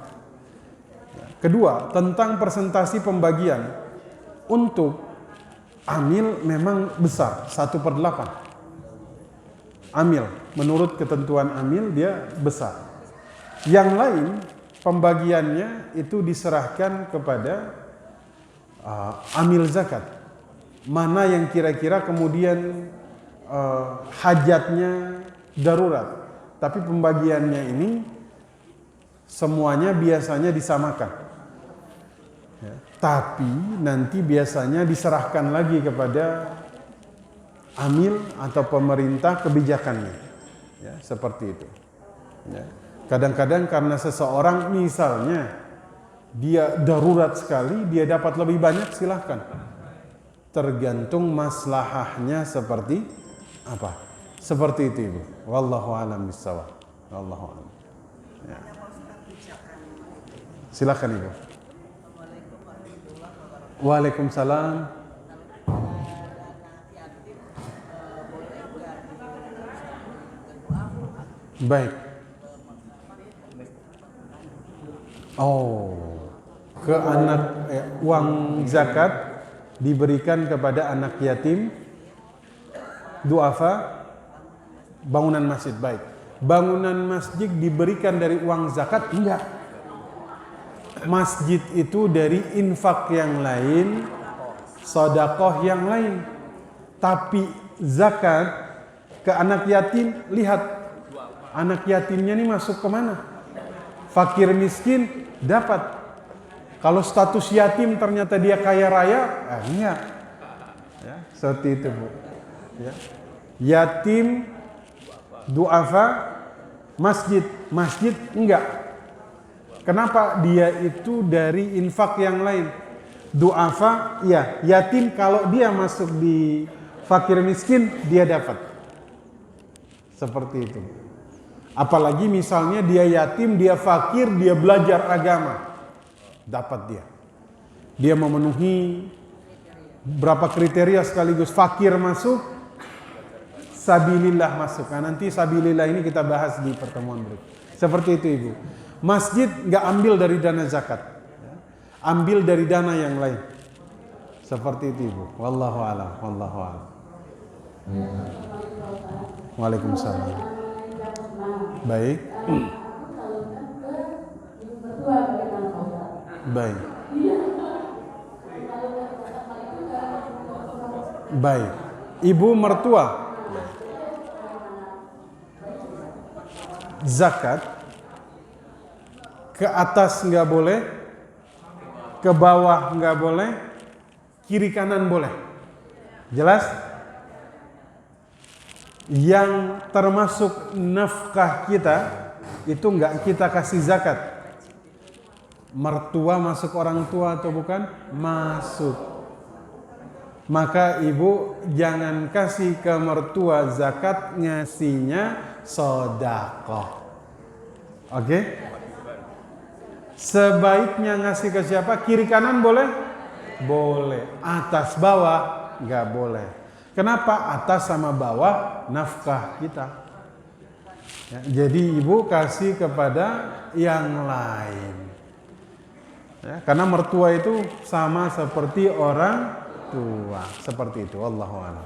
Kedua, tentang persentasi pembagian. Untuk amil memang besar, 1/8. Amil, menurut ketentuan amil dia besar. Yang lain, pembagiannya itu diserahkan kepada amil zakat. Mana yang kira-kira kemudian hajatnya darurat. Tapi pembagiannya ini semuanya biasanya disamakan. Ya. Tapi nanti biasanya diserahkan lagi kepada amil atau pemerintah kebijakannya. Ya, seperti itu. Ya. Kadang-kadang karena seseorang misalnya dia darurat sekali, dia dapat lebih banyak, silahkan. Tergantung maslahahnya seperti apa. Seperti itu, Ibu. Wallahu a'lam bishawab. Wallahu a'lam. Ya. Silakan, Ibu. Waalaikumsalam. Baik. Oh, ke anak uang zakat diberikan kepada anak yatim, duafa, bangunan masjid. Baik. Bangunan masjid diberikan dari uang zakat? Enggak. Masjid itu dari infak yang lain, sedekah yang lain. Tapi zakat ke anak yatim, lihat anak yatimnya ini masuk kemana? Fakir miskin dapat. Kalau status yatim ternyata dia kaya raya, enggak. Ya, seperti itu, Bu. Ya. Yatim, duafa, masjid enggak. Kenapa? Dia itu dari infak yang lain. Duafa, ya, yatim kalau dia masuk di fakir miskin, dia dapat. Seperti itu. Apalagi misalnya dia yatim, dia fakir, dia belajar agama. Dapat dia. Dia memenuhi berapa kriteria sekaligus. Fakir masuk, sabilillah masuk. Nah, nanti sabilillah ini kita bahas di pertemuan berikut. Seperti itu, Ibu. Masjid nggak ambil dari dana zakat. Ambil dari dana yang lain. Seperti itu, Ibu. Wallahu a'lam. Wallahu a'lam. Waalaikumsalam. Baik. Baik. Baik. Ibu mertua. Zakat ke atas nggak boleh, ke bawah nggak boleh, kiri kanan boleh. Jelas? Yang termasuk nafkah kita itu nggak kita kasih zakat. Mertua masuk orang tua atau bukan? Masuk. Maka ibu jangan kasih ke mertua zakat, ngasihnya sedekah. Oke? Sebaiknya ngasih ke siapa? Kiri kanan boleh? Boleh. Atas bawah nggak boleh. Kenapa? Atas sama bawah nafkah kita. Ya, jadi ibu kasih kepada yang lain. Ya, karena mertua itu sama seperti orang tua. Seperti itu. Wallahu a'lam.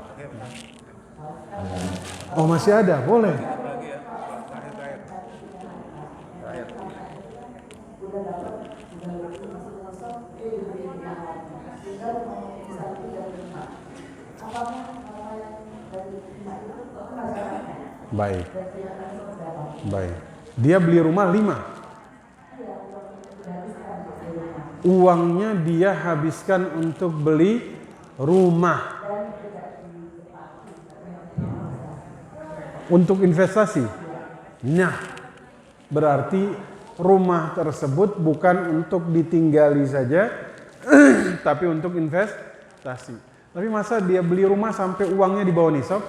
Oh, masih ada? Boleh. Baik. Baik. Dia beli rumah 5. Uangnya dia habiskan untuk beli rumah. Untuk investasi. Nah, berarti rumah tersebut bukan untuk ditinggali saja, tapi untuk investasi. Tapi masa dia beli rumah sampai uangnya di bawah nisab?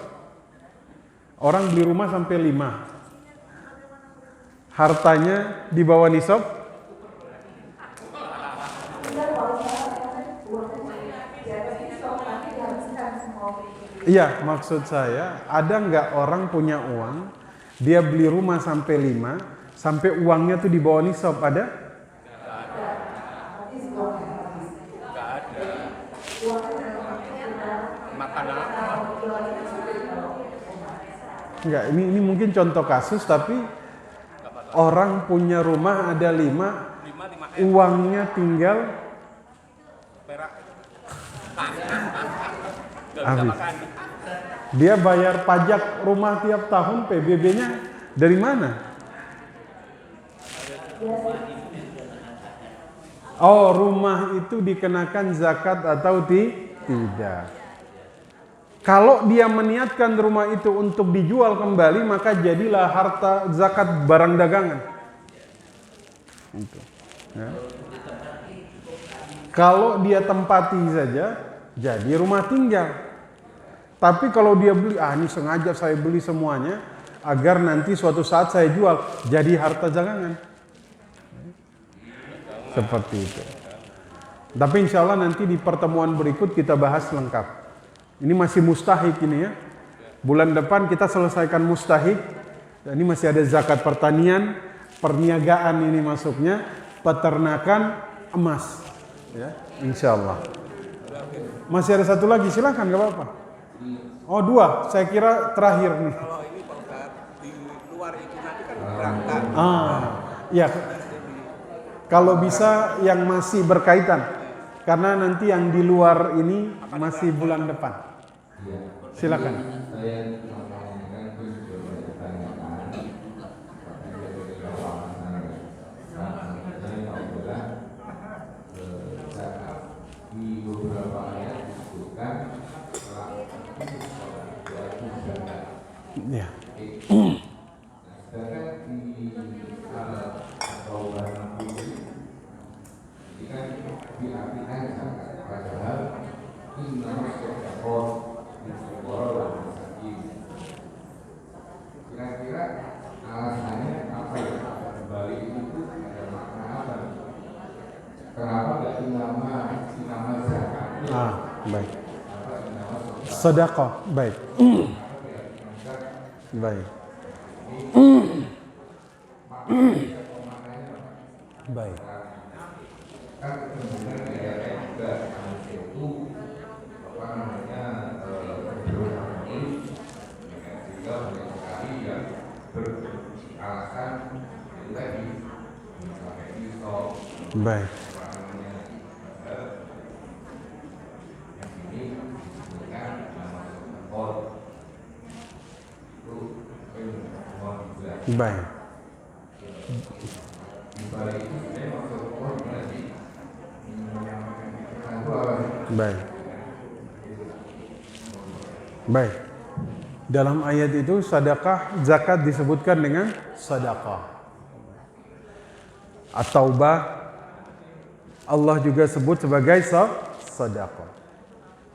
Orang beli rumah sampai 5. Hartanya di bawah nisab? Iya, maksud saya, ada nggak orang punya uang, dia beli rumah sampai 5, sampai uangnya tuh di bawah nisab, ada? Enggak, ini mungkin contoh kasus, tapi orang punya rumah ada 5, uangnya tinggal habis. Dia bayar pajak rumah tiap tahun, PBB-nya dari mana? Oh, rumah itu dikenakan zakat atau tidak? Kalau dia meniatkan rumah itu untuk dijual kembali, maka jadilah harta zakat barang dagangan. Itu. Ya. Kalau dia tempati saja, jadi rumah tinggal. Tapi kalau dia beli, ini sengaja saya beli semuanya, agar nanti suatu saat saya jual, jadi harta dagangan. Seperti itu. Tapi insya Allah nanti di pertemuan berikut kita bahas lengkap. Ini masih mustahik ini ya. Bulan depan kita selesaikan mustahik. Ini masih ada zakat pertanian, perniagaan ini masuknya, peternakan, emas. Ya, insya Allah. Masih ada satu lagi, silakan, gak apa-apa. Oh 2, saya kira terakhir nih. Kalau ini Pak Ustadz, di luar itu nanti kan berangkat. Ya. Kalau bisa yang masih berkaitan, karena nanti yang di luar ini masih bulan depan. Silakan. Saya menanyakan pertanyaan di beberapa ayat disebutkan Ya. sedangkan di alat atau barang bukti ini kan diartikan zakat, padahal ini namanya sedekah. Kira-kira alasannya apa ya? Kembali itu ada makna apa? Kenapa nggak dinama zakat? Baik. Sedekah, baik. Baik. Baik. Kan kemudian kayak juga itu apa namanya juga banyak sekali yang beralasan itu tadi pakai pisau. Baik. Yang ini disebutkan nama pot itu mohon dijelaskan. Baik. Di balik itu sebenarnya maksud pot berarti menyampaikan pikiran itu apa? Baik. Baik. Dalam ayat itu sedekah, zakat disebutkan dengan sedekah. At-Taubah Allah juga sebut sebagai sedekah.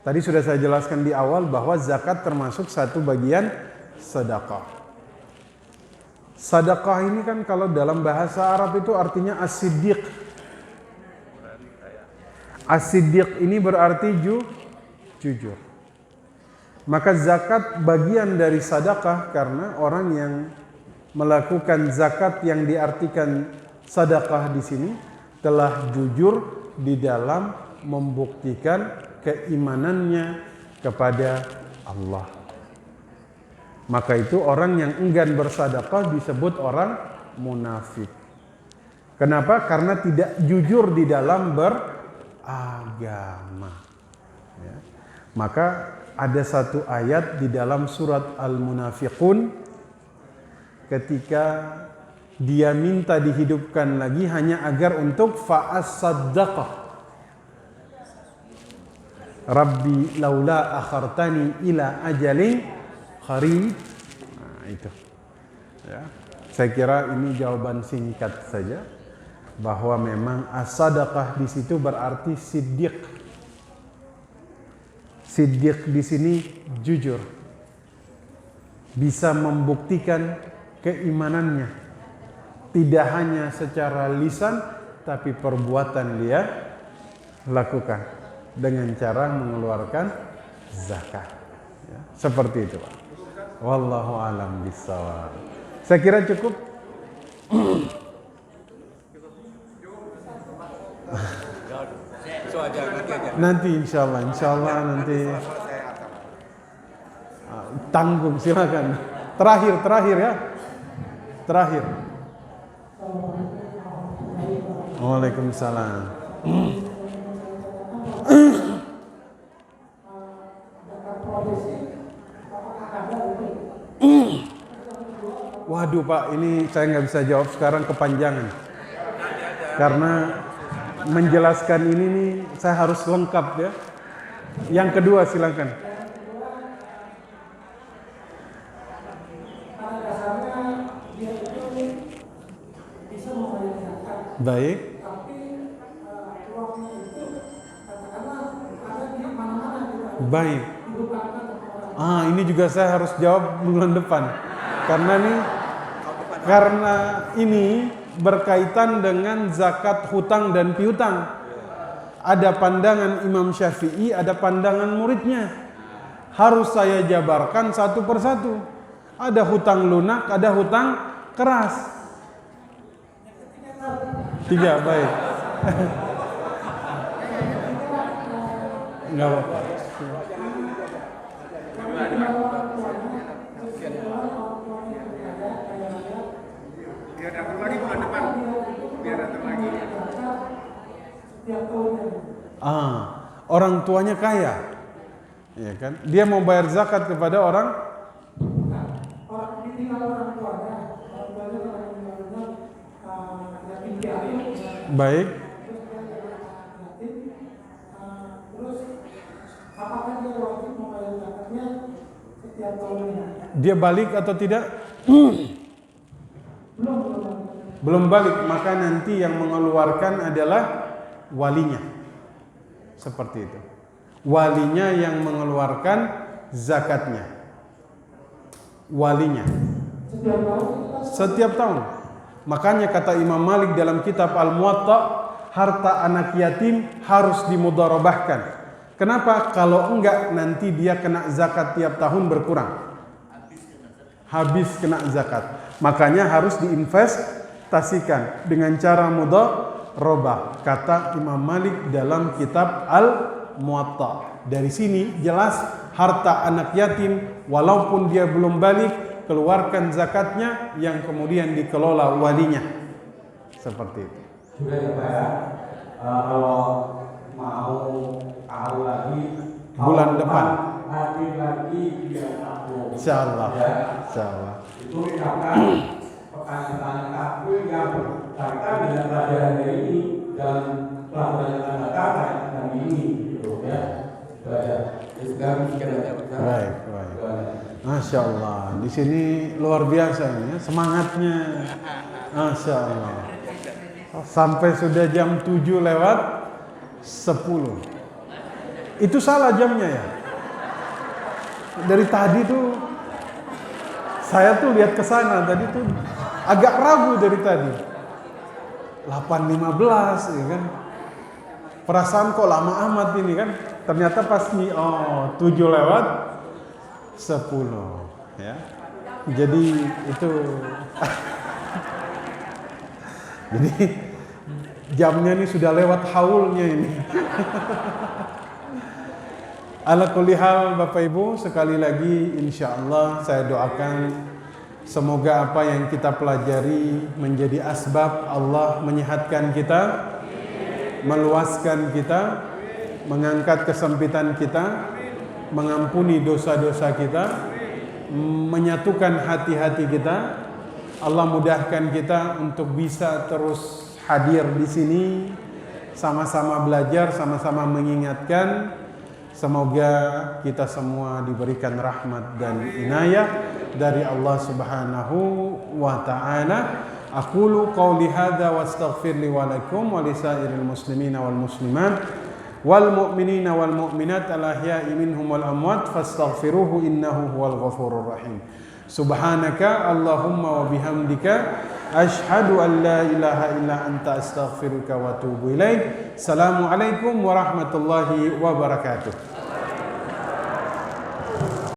Tadi sudah saya jelaskan di awal bahwa zakat termasuk satu bagian sedekah. Sedekah ini kan kalau dalam bahasa Arab itu artinya as-siddiq. As-siddiq ini berarti jujur. Maka zakat bagian dari sedekah karena orang yang melakukan zakat yang diartikan sedekah di sini telah jujur di dalam membuktikan keimanannya kepada Allah. Maka itu orang yang enggan bersedekah disebut orang munafik. Kenapa? Karena tidak jujur di dalam beragama. Ya. Maka ada satu ayat di dalam surat Al-Munafiqun ketika dia minta dihidupkan lagi hanya agar untuk fa'as-saddaqah. Rabbi laula akhartani ila ajalin qarib. Nah, itu. Ya. Saya kira ini jawaban singkat saja bahwa memang as-sadaqah di situ berarti siddiq. Siddiq di sini jujur, bisa membuktikan keimanannya, tidak hanya secara lisan, tapi perbuatan dia lakukan dengan cara mengeluarkan zakat. Ya, seperti itu, Pak. Wallahu a'lam bishawab. Saya kira cukup. Nanti insya Allah nanti tanggung, silakan. Terakhir ya. Terakhir. Waalaikumsalam. Waduh Pak, ini saya nggak bisa jawab sekarang, kepanjangan. Karena menjelaskan ini nih saya harus lengkap ya. Yang kedua silakan. Pada dasarnya dia itu bisa membayar zakat, Baik, tapi uangnya itu katakanlah ada di mana-mana kita baik. dilupakan orang. Ini juga saya harus jawab bulan depan. Karena ini berkaitan dengan zakat hutang dan piutang. Ada pandangan Imam Syafi'i, ada pandangan muridnya. Harus saya jabarkan satu persatu. Ada hutang lunak, ada hutang keras. 3, baik. Enggak apa-apa. Biar datang lagi bulan depan. Biar datang lagi. Orang tuanya kaya, ya kan? Dia mau bayar zakat kepada orang Ditinggal orang tuanya yatim piatu, baik. terus apakah dia wajib membayar zakatnya setiap tahunnya? Dia balik atau tidak? Belum balik, maka nanti yang mengeluarkan adalah walinya. Seperti itu. Walinya yang mengeluarkan zakatnya. Walinya. Setiap tahun. Makanya kata Imam Malik dalam kitab Al-Muwatta, harta anak yatim harus dimudharabahkan. Kenapa? Kalau enggak nanti dia kena zakat tiap tahun berkurang. Habis kena zakat. Makanya harus diinvestasikan dengan cara mudharabah, kata Imam Malik dalam kitab Al-Muwatta. Dari sini jelas harta anak yatim walaupun dia belum balik, keluarkan zakatnya yang kemudian dikelola walinya. Seperti itu. Sudah ya Pak ya. Kalau mau tahu lagi Bulan depan. hadir lagi dia tahu. Insyaallah. Ya. Insyaallah. Itu misalkan pertanyaan takbir yang berkaitan dengan pelajaran hari ini dan pelajaran kata kami ini, gitu ya. Itu aja. Sekarang mungkin aja. Baik, baik. Masya Allah, di sini luar biasa ini ya, semangatnya. Masya Allah. Sampai sudah jam 7 lewat 10. Itu salah jamnya ya. Dari tadi tuh saya tuh lihat ke sana tadi tuh agak ragu dari tadi. 8.15 ya kan. Perasaan kok lama amat ini kan. Ternyata pas nih 7 lewat 10 ya. Jadi itu jadi jamnya ini sudah lewat haulnya ini. Ala kulli hal Bapak Ibu, sekali lagi insyaallah saya doakan semoga apa yang kita pelajari menjadi asbab Allah menyehatkan kita, meluaskan kita, mengangkat kesempitan kita, mengampuni dosa-dosa kita, menyatukan hati-hati kita. Allah mudahkan kita untuk bisa terus hadir di sini, sama-sama belajar, sama-sama mengingatkan. Semoga kita semua diberikan rahmat dan inayah dari Allah Subhanahu wa taala. Aqulu qawli hadza wastaghfir li wa lakum wa lisairil muslimina wal muslimat wal mu'minina wal mu'minat al ahya'i minhum wal amwat fastaghfiruhu innahu huwal ghafurur rahim. Subhanaka Allahumma wa bihamdika asyhadu an la ilaha illa anta astaghfiruka wa atubu ilaik. Assalamualaikum warahmatullahi wabarakatuh.